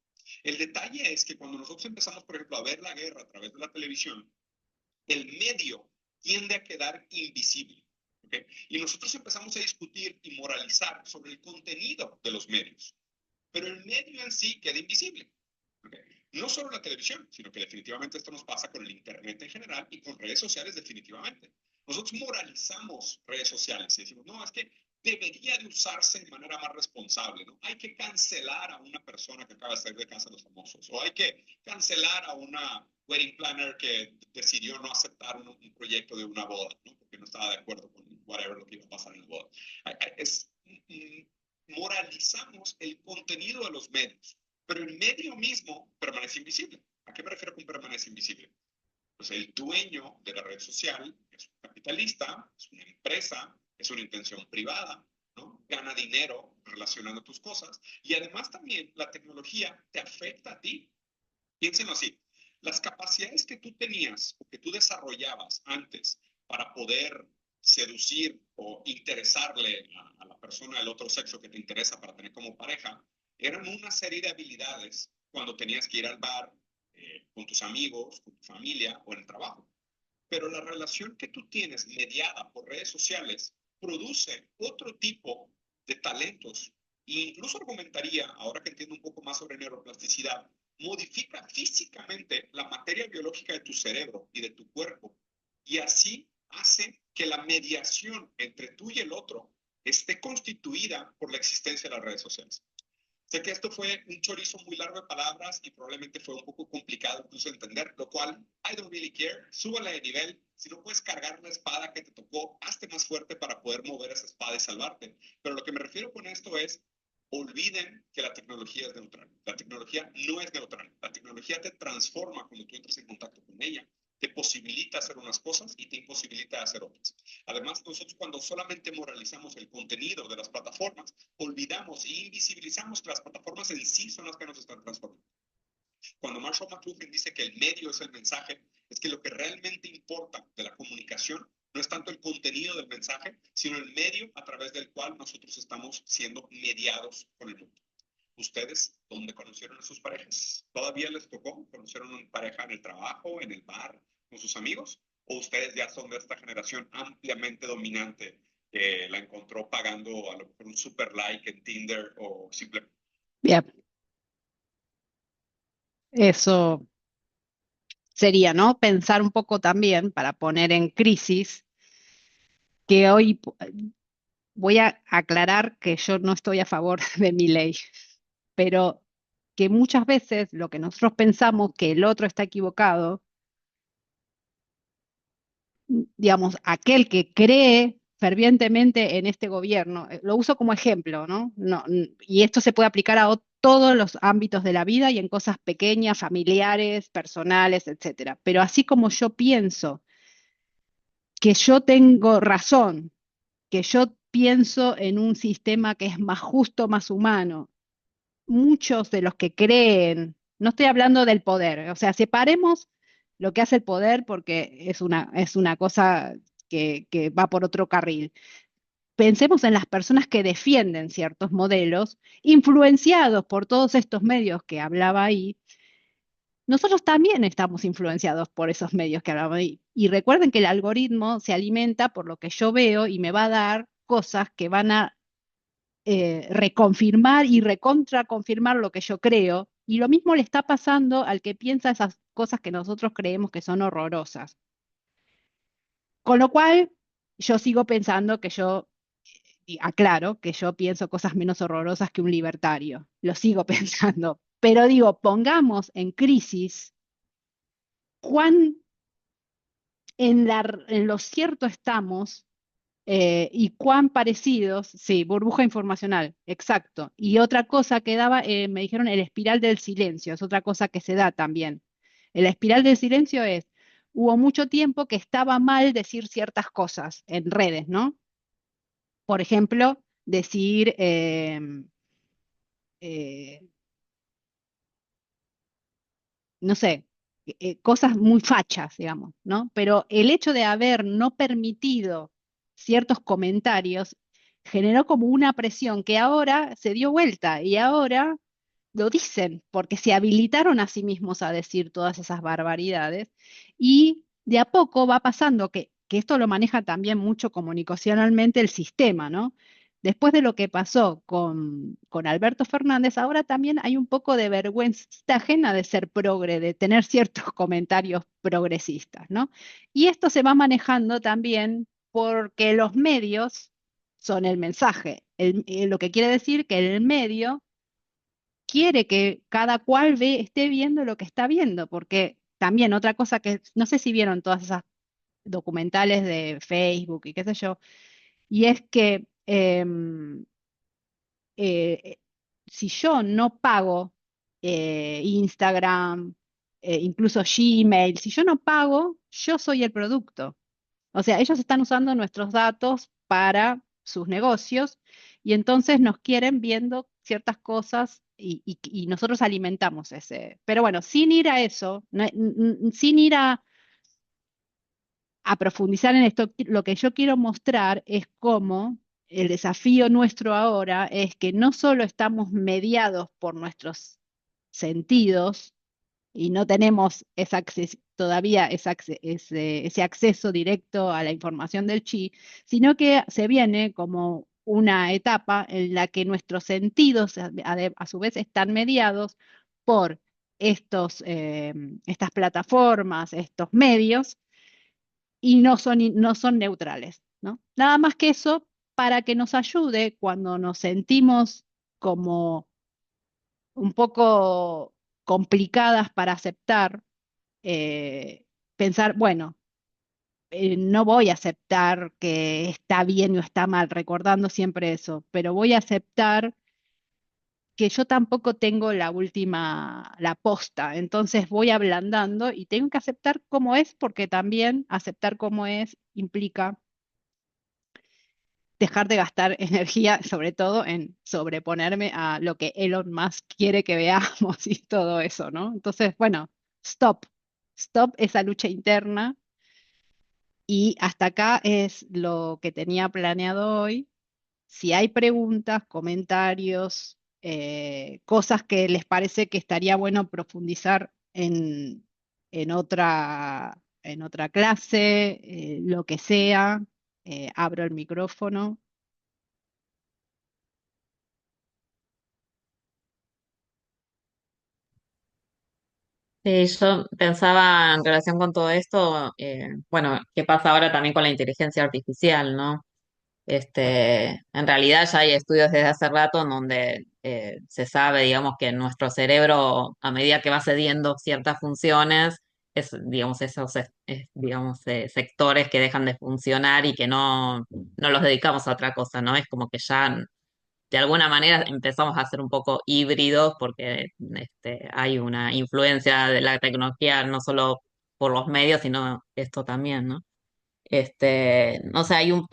El detalle es que cuando nosotros empezamos, por ejemplo, a ver la guerra a través de la televisión, el medio tiende a quedar invisible. ¿Okay? Y nosotros empezamos a discutir y moralizar sobre el contenido de los medios, pero el medio en sí queda invisible. ¿Okay? No solo la televisión, sino que definitivamente esto nos pasa con el Internet en general y con redes sociales definitivamente. Nosotros moralizamos redes sociales y decimos, no, es que debería de usarse de manera más responsable, ¿no? Hay que cancelar a una persona que acaba de salir de casa de los famosos, o hay que cancelar a una wedding planner que decidió no aceptar un proyecto de una boda, ¿no? Porque no estaba de acuerdo con whatever lo que iba a pasar en la boda. Moralizamos el contenido de los medios, pero el medio mismo permanece invisible. ¿A qué me refiero con permanece invisible? Pues el dueño de la red social es un capitalista, es una empresa, es una intención privada, ¿no? Gana dinero relacionando tus cosas y además también la tecnología te afecta a ti. Piénsenlo así, las capacidades que tú tenías o que tú desarrollabas antes para poder seducir o interesarle a la persona del otro sexo que te interesa para tener como pareja, eran una serie de habilidades cuando tenías que ir al bar con tus amigos, con tu familia o en el trabajo. Pero la relación que tú tienes mediada por redes sociales produce otro tipo de talentos. E incluso argumentaría, ahora que entiendo un poco más sobre neuroplasticidad, modifica físicamente la materia biológica de tu cerebro y de tu cuerpo. Y así hace que la mediación entre tú y el otro esté constituida por la existencia de las redes sociales. Sé que esto fue un chorizo muy largo de palabras y probablemente fue un poco complicado incluso entender, lo cual, I don't really care, súbala de nivel, si no puedes cargar la espada que te tocó, hazte más fuerte para poder mover esa espada y salvarte. Pero lo que me refiero con esto es, olviden que la tecnología es neutral. La tecnología no es neutral. La tecnología te transforma cuando tú entras en contacto con ella, te posibilita hacer unas cosas y te imposibilita hacer otras. Además, nosotros cuando solamente moralizamos el contenido de las plataformas, olvidamos e invisibilizamos que las plataformas en sí son las que nos están transformando. Cuando Marshall McLuhan dice que el medio es el mensaje, es que lo que realmente importa de la comunicación no es tanto el contenido del mensaje, sino el medio a través del cual nosotros estamos siendo mediados con el mundo. ¿Ustedes dónde conocieron a sus parejas? ¿Todavía les tocó? ¿Conocieron una pareja en el trabajo, en el bar, con sus amigos? ¿O ustedes ya son de esta generación ampliamente dominante que la encontró pagando a lo mejor un super like en Tinder o simplemente? Bien, eso sería, ¿no? Pensar un poco también para poner en crisis que hoy voy a aclarar que yo no estoy a favor de mi ley, pero que muchas veces lo que nosotros pensamos que el otro está equivocado, digamos, aquel que cree fervientemente en este gobierno, lo uso como ejemplo, ¿no? Y esto se puede aplicar a todos los ámbitos de la vida y en cosas pequeñas, familiares, personales, etcétera. Pero así como yo pienso que yo tengo razón, que yo pienso en un sistema que es más justo, más humano, muchos de los que creen, no estoy hablando del poder, o sea, separemos lo que hace el poder porque es una cosa que va por otro carril. Pensemos en las personas que defienden ciertos modelos, influenciados por todos estos medios que hablaba ahí. Nosotros también estamos influenciados por esos medios que hablaba ahí. Y recuerden que el algoritmo se alimenta por lo que yo veo y me va a dar cosas que van a reconfirmar y recontraconfirmar lo que yo creo. Y lo mismo le está pasando al que piensa esas cosas que nosotros creemos que son horrorosas. Con lo cual, yo sigo pensando que yo, y aclaro, que yo pienso cosas menos horrorosas que un libertario. Lo sigo pensando. Pero digo, pongamos en crisis cuán en lo cierto estamos y cuán parecidos, sí, burbuja informacional, exacto. Y otra cosa que daba, me dijeron el espiral del silencio, es otra cosa que se da también. El espiral del silencio es, hubo mucho tiempo que estaba mal decir ciertas cosas en redes, ¿no? Por ejemplo, decir, no sé, cosas muy fachas, digamos, ¿no? Pero el hecho de haber no permitido ciertos comentarios generó como una presión que ahora se dio vuelta y ahora lo dicen, porque se habilitaron a sí mismos a decir todas esas barbaridades y de a poco va pasando que esto lo maneja también mucho comunicacionalmente el sistema, ¿no? Después de lo que pasó con Alberto Fernández, ahora también hay un poco de vergüenza ajena de ser progre, de tener ciertos comentarios progresistas, ¿no? Y esto se va manejando también porque los medios son el mensaje, lo que quiere decir que el medio quiere que cada cual esté viendo lo que está viendo, porque también otra cosa que, no sé si vieron todas esas documentales de Facebook y qué sé yo, y es que eh, si yo no pago Instagram, incluso Gmail, si yo no pago, yo soy el producto. O sea, ellos están usando nuestros datos para sus negocios y entonces nos quieren viendo ciertas cosas y nosotros alimentamos ese. Pero bueno, sin ir a eso, sin ir a profundizar en esto, lo que yo quiero mostrar es cómo el desafío nuestro ahora es que no solo estamos mediados por nuestros sentidos, y no tenemos todavía ese acceso directo a la información del chi, sino que se viene como una etapa en la que nuestros sentidos a su vez están mediados por estas plataformas, estos medios, y no son neutrales, ¿no? Nada más que eso para que nos ayude cuando nos sentimos como un poco complicadas para aceptar, pensar, bueno, no voy a aceptar que está bien o está mal, recordando siempre eso, pero voy a aceptar que yo tampoco tengo la posta, entonces voy ablandando y tengo que aceptar cómo es, porque también aceptar cómo es implica dejar de gastar energía, sobre todo en sobreponerme a lo que Elon Musk quiere que veamos y todo eso, ¿no? Entonces, bueno, stop, stop esa lucha interna y hasta acá es lo que tenía planeado hoy. Si hay preguntas, comentarios, cosas que les parece que estaría bueno profundizar en otra clase, lo que sea, abro el micrófono. Sí, yo pensaba en relación con todo esto, bueno, ¿qué pasa ahora también con la inteligencia artificial, ¿no? En realidad ya hay estudios desde hace rato en donde se sabe, digamos, que nuestro cerebro, a medida que va cediendo ciertas funciones, digamos, digamos, sectores que dejan de funcionar y que no los dedicamos a otra cosa, ¿no? Es como que ya de alguna manera empezamos a ser un poco híbridos porque hay una influencia de la tecnología no solo por los medios, sino esto también, ¿no? No sé, yo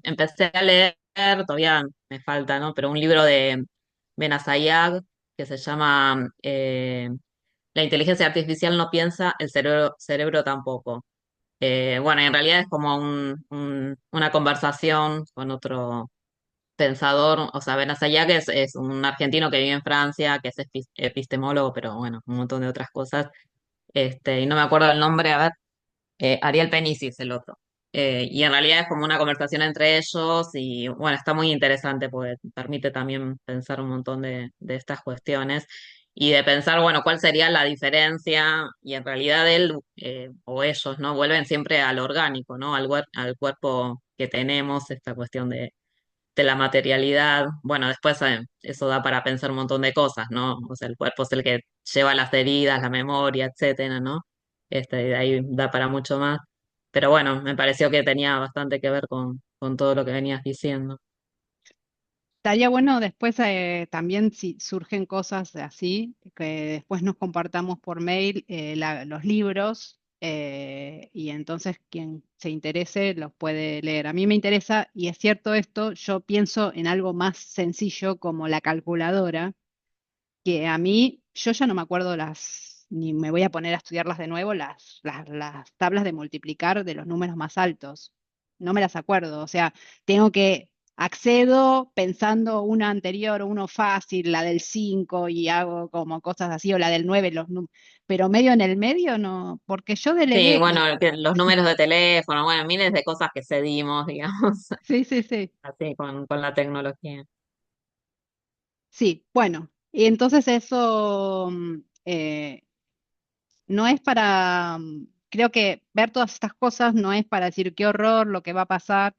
empecé a leer, todavía me falta, ¿no? Pero un libro de Benazayag que se llama La inteligencia artificial no piensa, el cerebro tampoco. Bueno, en realidad es como una conversación con otro pensador, o sea, Benazayag es un argentino que vive en Francia, que es epistemólogo, pero bueno, un montón de otras cosas. Y no me acuerdo el nombre, a ver. Ariel Penicis, el otro. Y en realidad es como una conversación entre ellos y bueno, está muy interesante porque permite también pensar un montón de estas cuestiones y de pensar, bueno, cuál sería la diferencia y en realidad él o ellos, ¿no? Vuelven siempre al orgánico, ¿no? Al cuerpo que tenemos, esta cuestión de la materialidad. Bueno, después eso da para pensar un montón de cosas, ¿no? O sea, el cuerpo es el que lleva las heridas, la memoria, etcétera, ¿no? De ahí da para mucho más. Pero bueno, me pareció que tenía bastante que ver con todo lo que venías diciendo. Estaría bueno después también si surgen cosas así, que después nos compartamos por mail los libros y entonces quien se interese los puede leer. A mí me interesa, y es cierto esto, yo pienso en algo más sencillo como la calculadora, que a mí, yo ya no me acuerdo ni me voy a poner a estudiarlas de nuevo, las tablas de multiplicar de los números más altos. No me las acuerdo, o sea, tengo que accedo pensando una anterior, uno fácil, la del 5 y hago como cosas así, o la del 9 pero medio en el medio no, porque yo Sí, delegué, bueno, los números de teléfono, bueno, miles de cosas que cedimos, digamos, sí, sí, sí, así con la tecnología. sí, bueno, y entonces eso no es para, creo que ver todas estas cosas no es para decir qué horror lo que va a pasar,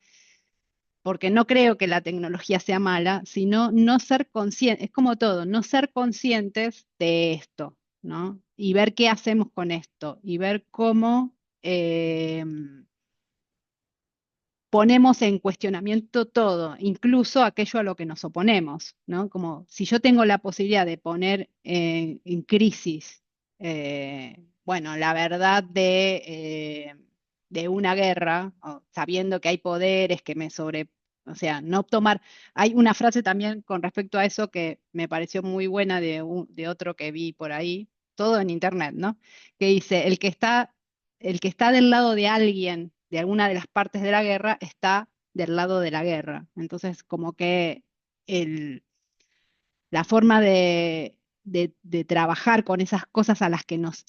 porque no creo que la tecnología sea mala, sino no ser conscientes, es como todo, no ser conscientes de esto, ¿no? Y ver qué hacemos con esto, y ver cómo eh, ponemos en cuestionamiento todo, incluso aquello a lo que nos oponemos, ¿no? Como si yo tengo la posibilidad de poner en crisis, bueno, la verdad de una guerra, sabiendo que hay poderes que me sobre, o sea, no tomar. Hay una frase también con respecto a eso que me pareció muy buena de otro que vi por ahí, todo en internet, ¿no? Que dice, el que está del lado de alguien, de alguna de las partes de la guerra, está del lado de la guerra. Entonces, como que el, la forma de trabajar con esas cosas a las que nos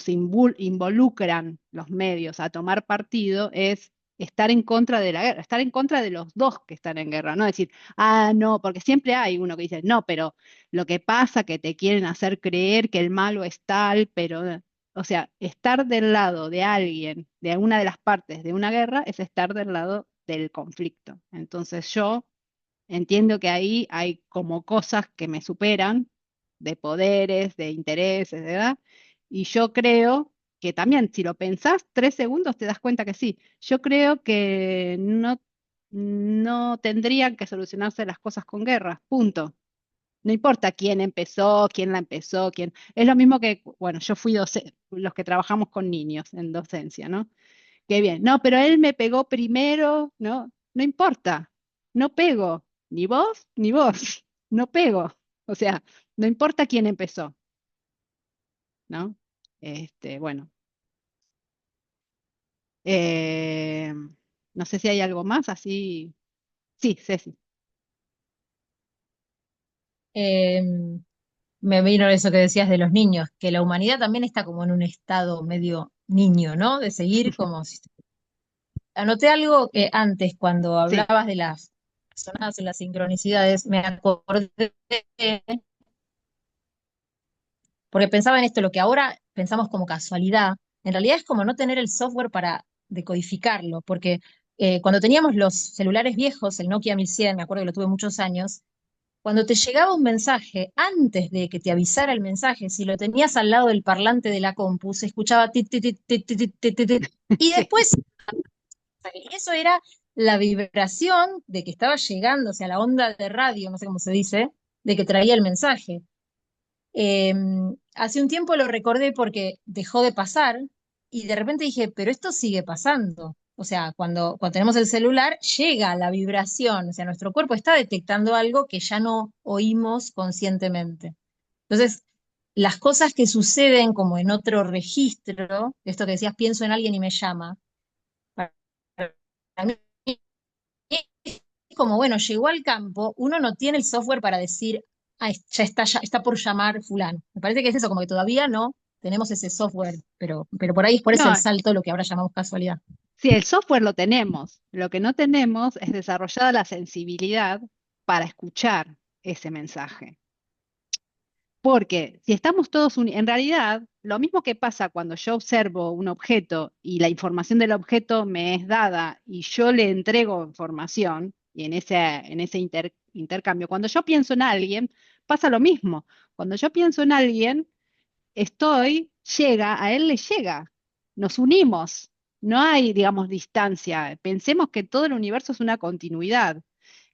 involucran los medios a tomar partido es estar en contra de la guerra, estar en contra de los dos que están en guerra, no decir, ah, no, porque siempre hay uno que dice, no, pero lo que pasa que te quieren hacer creer que el malo es tal, pero, o sea, estar del lado de alguien, de alguna de las partes de una guerra, es estar del lado del conflicto. Entonces yo entiendo que ahí hay como cosas que me superan, de poderes, de intereses, de edad, y yo creo que también, si lo pensás 3 segundos, te das cuenta que sí. Yo creo que no tendrían que solucionarse las cosas con guerras, punto. No importa quién empezó, quién la empezó, quién. Es lo mismo que, bueno, yo fui los que trabajamos con niños en docencia, ¿no? Qué bien. No, pero él me pegó primero, ¿no? No importa, no pego, ni vos, ni vos, no pego. O sea, no importa quién empezó, ¿no? Bueno, eh, no sé si hay algo más así. Sí, Ceci. Eh, Me vino eso que decías de los niños, que la humanidad también está como en un estado medio niño, ¿no? De seguir como si... Anoté algo que antes, cuando Sí, hablabas de las personas en las sincronicidades, me acordé, porque pensaba en esto, lo que ahora pensamos como casualidad, en realidad es como no tener el software para decodificarlo, porque cuando teníamos los celulares viejos, el Nokia 1100, me acuerdo que lo tuve muchos años, cuando te llegaba un mensaje, antes de que te avisara el mensaje, si lo tenías al lado del parlante de la compu, se escuchaba tit, tit, tit, tit, tit, tit, tit, tit, y sí. después, y eso era la vibración de que estaba llegando, o sea, la onda de radio, no sé cómo se dice, de que traía el mensaje. Eh, Hace un tiempo lo recordé porque dejó de pasar y de repente dije, pero esto sigue pasando. O sea, cuando tenemos el celular, llega la vibración, o sea, nuestro cuerpo está detectando algo que ya no oímos conscientemente. Entonces, las cosas que suceden como en otro registro, esto que decías, pienso en alguien y me llama, para mí es como, bueno, llegó al campo, uno no tiene el software para decir, ah, ya está por llamar fulano. Me parece que es eso, como que todavía no tenemos ese software, pero por ahí es por eso el No, salto, lo que ahora llamamos casualidad. sí, el software lo tenemos. Lo que no tenemos es desarrollada la sensibilidad para escuchar ese mensaje. Porque si estamos todos unidos, en realidad, lo mismo que pasa cuando yo observo un objeto y la información del objeto me es dada y yo le entrego información, y en ese intercambio, cuando yo pienso en alguien, pasa lo mismo. Cuando yo pienso en alguien, a él le llega, nos unimos, no hay, digamos, distancia. Pensemos que todo el universo es una continuidad.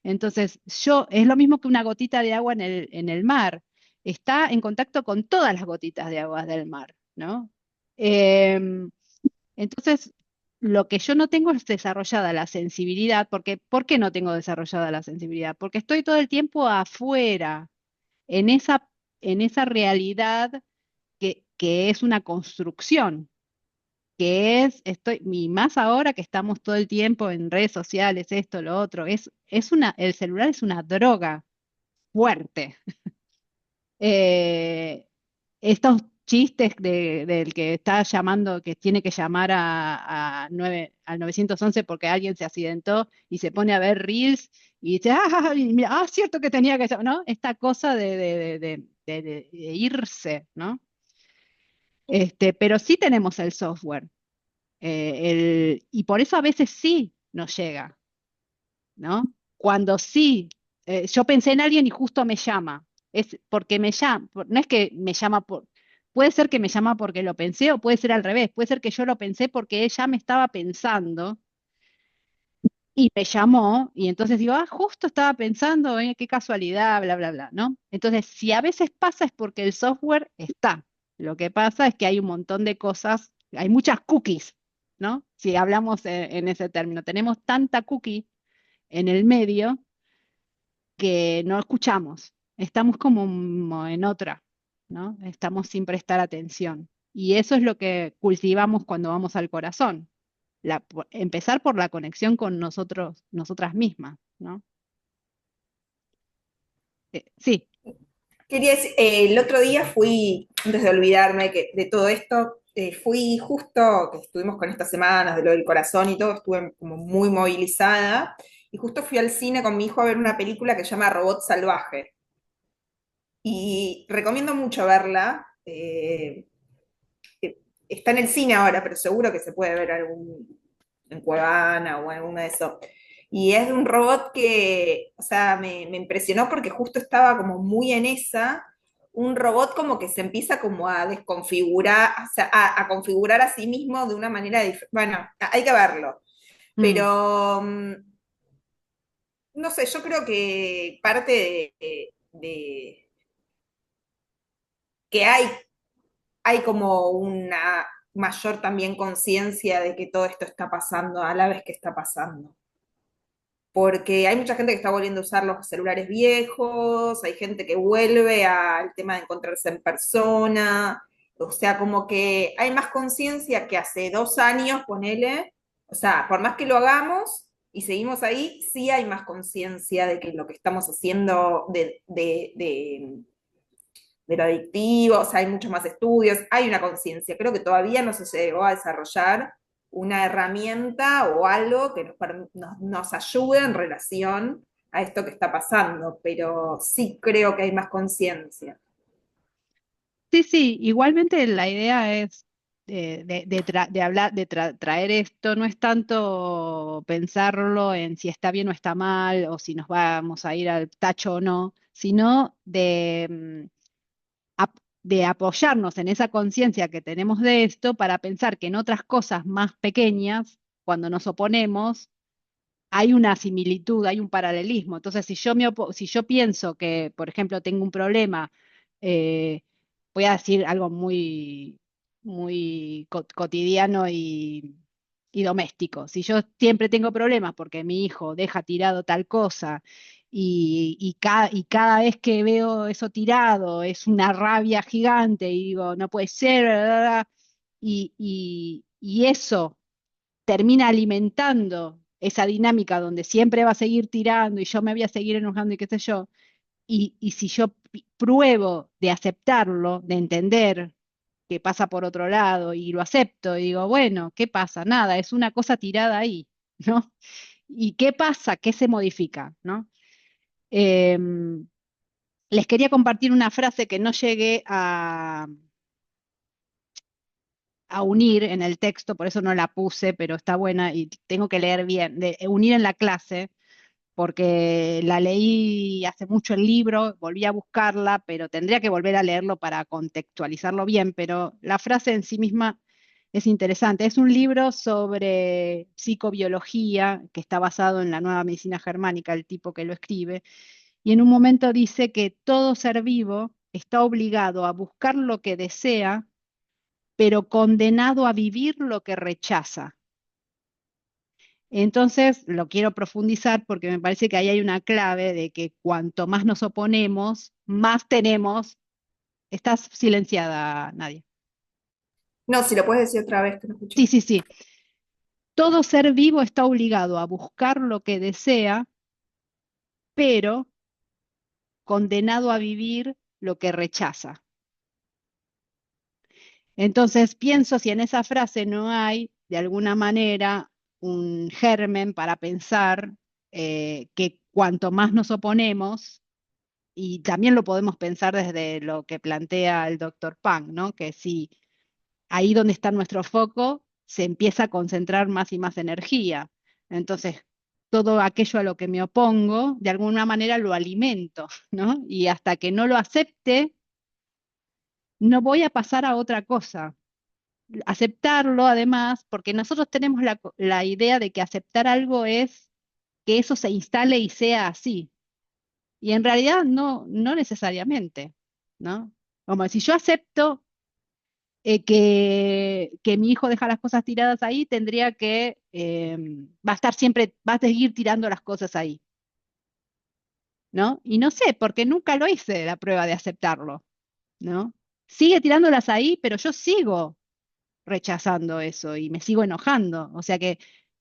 Entonces, es lo mismo que una gotita de agua en el mar, está en contacto con todas las gotitas de agua del mar, ¿no? Em, entonces, lo que yo no tengo es desarrollada la sensibilidad, porque ¿por qué no tengo desarrollada la sensibilidad? Porque estoy todo el tiempo afuera, en esa realidad que es una construcción, y más ahora que estamos todo el tiempo en redes sociales, esto, lo otro, el celular es una droga fuerte. Eh, Estos chistes del que está llamando, que tiene que llamar al 911 porque alguien se accidentó y se pone a ver reels y dice, mira, cierto que tenía que llamar, ¿no? Esta cosa de irse, ¿no? Pero sí tenemos el software, y por eso a veces sí nos llega, ¿no? Cuando sí, yo pensé en alguien y justo me llama, es porque me llama, no es que me llama puede ser que me llama porque lo pensé o puede ser al revés, puede ser que yo lo pensé porque ella me estaba pensando y me llamó y entonces digo, justo estaba pensando, qué casualidad, bla, bla, bla, ¿no? Entonces, si a veces pasa es porque el software está. Lo que pasa es que hay un montón de cosas, hay muchas cookies, ¿no? Si hablamos en ese término, tenemos tanta cookie en el medio que no escuchamos, estamos como en otra, ¿no? Estamos sin prestar atención. Y eso es lo que cultivamos cuando vamos al corazón, empezar por la conexión con nosotros, nosotras mismas, ¿no? Sí. Quería decir, el otro día fui, antes de olvidarme de todo esto, fui justo, que estuvimos con estas semanas de lo del corazón y todo, estuve como muy movilizada, y justo fui al cine con mi hijo a ver una película que se llama Robot Salvaje. Y recomiendo mucho verla. Está en el cine ahora, pero seguro que se puede ver en Cuevana o en alguna de esos. Y es de un robot que, o sea, me impresionó porque justo estaba como muy en esa, un robot como que se empieza como a desconfigurar, o sea, a configurar a sí mismo de una manera diferente. Bueno, hay que verlo. Mm. Pero, no sé, yo creo que parte de que hay como una mayor también conciencia de que todo esto está pasando a la vez que está pasando. Porque hay mucha gente que está volviendo a usar los celulares viejos, hay gente que vuelve al tema de encontrarse en persona, o sea, como que hay más conciencia que hace 2 años, ponele, o sea, por más que lo hagamos y seguimos ahí, sí hay más conciencia de que lo que estamos haciendo de lo adictivo, o sea, hay muchos más estudios, hay una conciencia. Creo que todavía no se llegó a desarrollar una herramienta o algo que nos ayude en relación a esto que está pasando, pero sí creo que hay más conciencia. Sí, sí, igualmente la idea es de hablar, traer esto, no es tanto pensarlo en si está bien o está mal, o si nos vamos a ir al tacho o no, sino de apoyarnos en esa conciencia que tenemos de esto para pensar que en otras cosas más pequeñas, cuando nos oponemos, hay una similitud, hay un paralelismo. Entonces, si yo pienso que, por ejemplo, tengo un problema, eh, voy a decir algo muy cotidiano y doméstico. Si yo siempre tengo problemas porque mi hijo deja tirado tal cosa y cada vez que veo eso tirado es una rabia gigante y digo, no puede ser, bla, bla, bla, y eso termina alimentando esa dinámica donde siempre va a seguir tirando y yo me voy a seguir enojando y qué sé yo, y si yo pruebo de aceptarlo, de entender que pasa por otro lado y lo acepto y digo, bueno, ¿qué pasa? Nada, es una cosa tirada ahí, ¿no? ¿Y qué pasa? ¿Qué se modifica? ¿No? Em, Les quería compartir una frase que no llegué a unir en el texto, por eso no la puse, pero está buena y tengo que leer bien, de unir en la clase, porque la leí hace mucho el libro, volví a buscarla, pero tendría que volver a leerlo para contextualizarlo bien, pero la frase en sí misma es interesante. Es un libro sobre psicobiología que está basado en la nueva medicina germánica, el tipo que lo escribe, y en un momento dice que todo ser vivo está obligado a buscar lo que desea, pero condenado a vivir lo que rechaza. Entonces, lo quiero profundizar porque me parece que ahí hay una clave de que cuanto más nos oponemos, más tenemos. Estás silenciada, Nadia. No, si lo puedes decir otra vez, que no escuché. Sí. Todo ser vivo está obligado a buscar lo que desea, pero condenado a vivir lo que rechaza. Entonces pienso si en esa frase no hay, de alguna manera, un germen para pensar que cuanto más nos oponemos, y también lo podemos pensar desde lo que plantea el doctor Pang, ¿no? Que si ahí donde está nuestro foco se empieza a concentrar más y más energía. Entonces, todo aquello a lo que me opongo, de alguna manera lo alimento, ¿no? Y hasta que no lo acepte, no voy a pasar a otra cosa. Aceptarlo, además, porque nosotros tenemos la idea de que aceptar algo es que eso se instale y sea así. Y en realidad no necesariamente, ¿no? Como si yo acepto que mi hijo deja las cosas tiradas ahí, tendría que, va a estar siempre, va a seguir tirando las cosas ahí, ¿no? Y no sé, porque nunca lo hice la prueba de aceptarlo, ¿no? Sigue tirándolas ahí, pero yo sigo rechazando eso y me sigo enojando. O sea que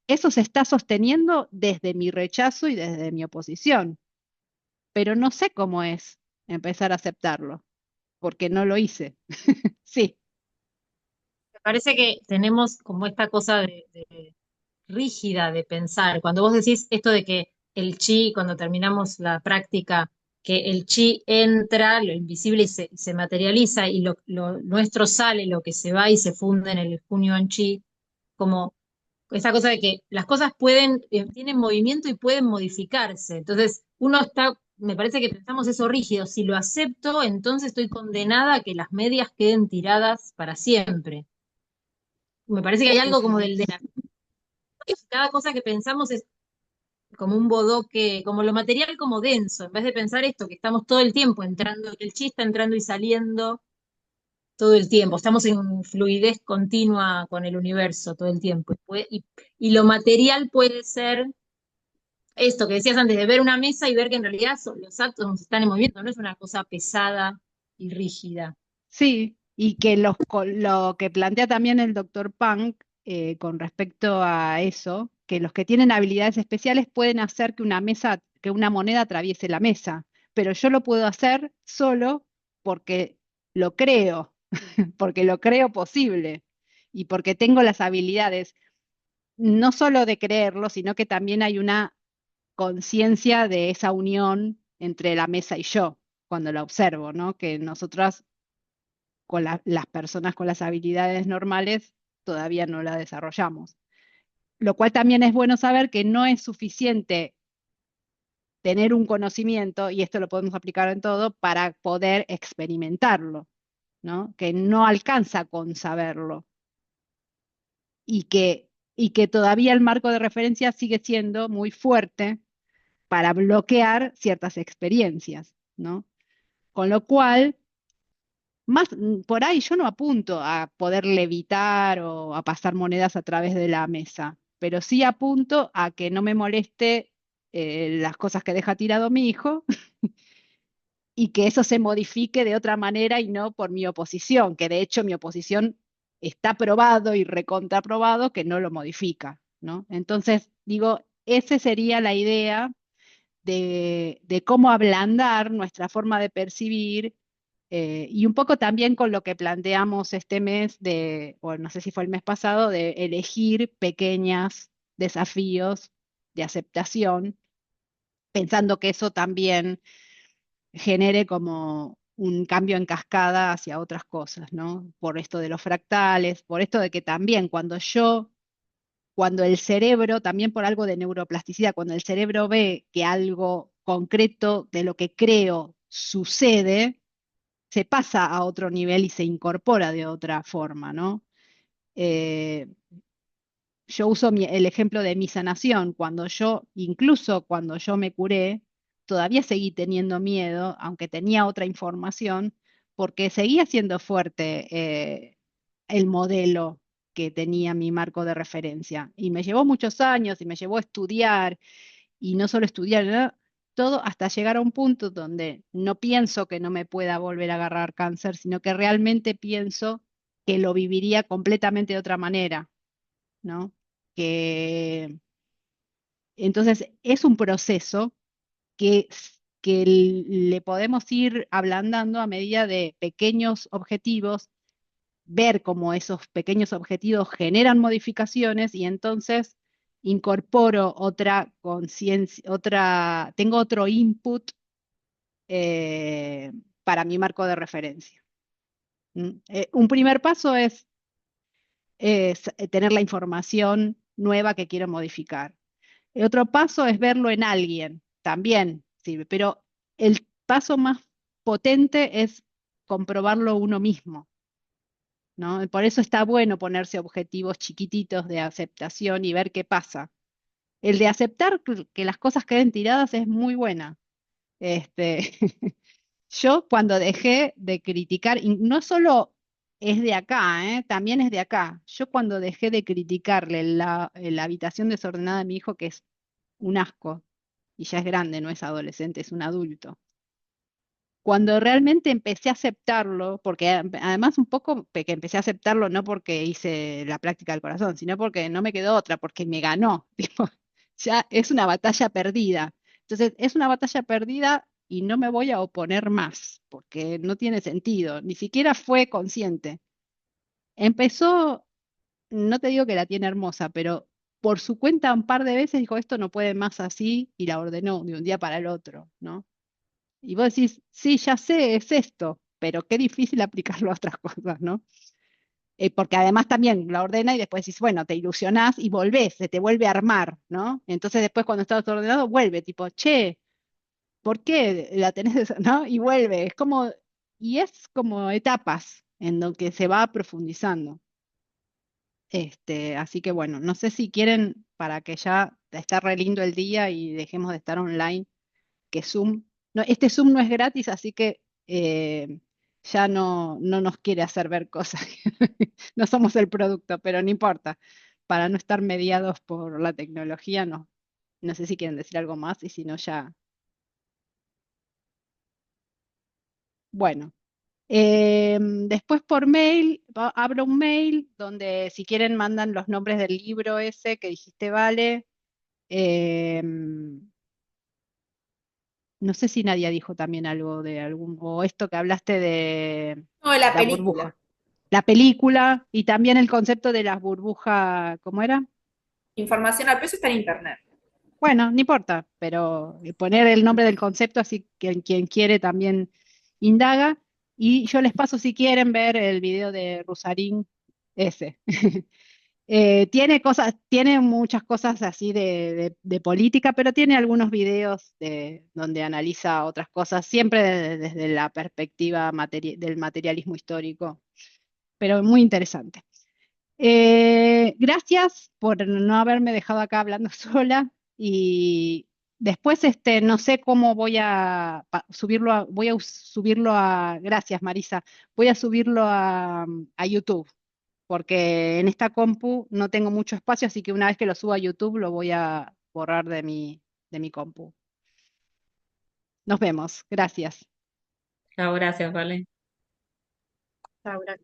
eso se está sosteniendo desde mi rechazo y desde mi oposición, pero no sé cómo es empezar a aceptarlo, porque no lo hice. Sí, Me parece que tenemos como esta cosa rígida de pensar. Cuando vos decís esto de que el chi, cuando terminamos la práctica, que el chi entra, lo invisible, y se materializa, y lo nuestro sale, lo que se va y se funde en el Hunyuan chi, como esa cosa de que las cosas pueden, tienen movimiento y pueden modificarse. Entonces, uno está, me parece que pensamos eso rígido. Si lo acepto, entonces estoy condenada a que las medias queden tiradas para siempre. Me parece que hay algo como del de cada cosa que pensamos es como un bodoque, como lo material como denso, en vez de pensar esto, que estamos todo el tiempo entrando, que el chi está entrando y saliendo todo el tiempo, estamos en fluidez continua con el universo todo el tiempo. Y lo material puede ser esto que decías antes, de ver una mesa y ver que en realidad los átomos están en movimiento, no es una cosa pesada y rígida. sí, y que lo que plantea también el doctor Punk con respecto a eso, que los que tienen habilidades especiales pueden hacer que una mesa, que una moneda atraviese la mesa, pero yo lo puedo hacer solo porque lo creo, porque lo creo posible y porque tengo las habilidades, no solo de creerlo, sino que también hay una conciencia de esa unión entre la mesa y yo cuando la observo, ¿no? Que nosotras con las personas con las habilidades normales todavía no la desarrollamos. Lo cual también es bueno saber que no es suficiente tener un conocimiento, y esto lo podemos aplicar en todo, para poder experimentarlo, ¿no? Que no alcanza con saberlo y que todavía el marco de referencia sigue siendo muy fuerte para bloquear ciertas experiencias, ¿no? Con lo cual, por ahí yo no apunto a poder levitar o a pasar monedas a través de la mesa, pero sí apunto a que no me moleste las cosas que deja tirado mi hijo y que eso se modifique de otra manera y no por mi oposición, que de hecho mi oposición está probado y recontraprobado que no lo modifica, ¿no? Entonces, digo, esa sería la idea de cómo ablandar nuestra forma de percibir y un poco también con lo que planteamos este mes o no sé si fue el mes pasado, de elegir pequeños desafíos de aceptación, pensando que eso también genere como un cambio en cascada hacia otras cosas, ¿no? Por esto de los fractales, por esto de que también cuando el cerebro, también por algo de neuroplasticidad, cuando el cerebro ve que algo concreto de lo que creo sucede, se pasa a otro nivel y se incorpora de otra forma, ¿no? Eh, yo uso el ejemplo de mi sanación, incluso cuando yo me curé, todavía seguí teniendo miedo, aunque tenía otra información, porque seguía siendo fuerte el modelo que tenía mi marco de referencia. Y me llevó muchos años y me llevó a estudiar, y no solo estudiar, ¿no? Todo hasta llegar a un punto donde no pienso que no me pueda volver a agarrar cáncer, sino que realmente pienso que lo viviría completamente de otra manera, ¿no? Que, entonces, es un proceso que le podemos ir ablandando a medida de pequeños objetivos, ver cómo esos pequeños objetivos generan modificaciones y entonces incorporo otra conciencia, tengo otro input eh, para mi marco de referencia. Un primer paso es tener la información nueva que quiero modificar. El otro paso es verlo en alguien, también sirve, pero el paso más potente es comprobarlo uno mismo, ¿no? Por eso está bueno ponerse objetivos chiquititos de aceptación y ver qué pasa. El de aceptar que las cosas queden tiradas es muy buena. Este, yo cuando dejé de criticar, y no solo es de acá, también es de acá. Yo cuando dejé de criticarle la habitación desordenada de mi hijo, que es un asco, y ya es grande, no es adolescente, es un adulto. Cuando realmente empecé a aceptarlo, porque además un poco que empecé a aceptarlo no porque hice la práctica del corazón, sino porque no me quedó otra, porque me ganó. Tipo, ya es una batalla perdida. Entonces, es una batalla perdida y no me voy a oponer más, porque no tiene sentido, ni siquiera fue consciente. Empezó, no te digo que la tiene hermosa, pero por su cuenta un par de veces dijo, esto no puede más así, y la ordenó de un día para el otro, ¿no? Y vos decís, sí, ya sé, es esto, pero qué difícil aplicarlo a otras cosas, ¿no? Porque además también la ordena y después decís, bueno, te ilusionás y volvés, se te vuelve a armar, ¿no? Entonces después cuando estás ordenado, vuelve, tipo, che, ¿por qué la tenés, no? Y vuelve, y es como etapas en lo que se va profundizando. Así que bueno, no sé si quieren, para que ya esté re lindo el día y dejemos de estar online, que Zoom, no, este Zoom no es gratis, así que ya no nos quiere hacer ver cosas. No somos el producto, pero no importa. Para no estar mediados por la tecnología, no. No sé si quieren decir algo más y si no, ya. Bueno. Después por mail, abro un mail donde si quieren mandan los nombres del libro ese que dijiste, vale. Em, No sé si Nadia dijo también algo de algún, o esto que hablaste de No, la la película. burbuja. La película y también el concepto de las burbujas, ¿cómo era? Información al peso está en internet. Bueno, no importa, pero poner el nombre del concepto, así que quien quiere también indaga. Y yo les paso si quieren ver el video de Rusarín ese. Tiene cosas, tiene muchas cosas así de política, pero tiene algunos videos donde analiza otras cosas, siempre desde la perspectiva del materialismo histórico, pero muy interesante. Gracias por no haberme dejado acá hablando sola y después no sé cómo voy a subirlo subirlo gracias Marisa, voy a subirlo a YouTube porque en esta compu no tengo mucho espacio, así que una vez que lo suba a YouTube lo voy a borrar de mi compu. Nos vemos. Gracias. Chao, gracias, vale. Laura.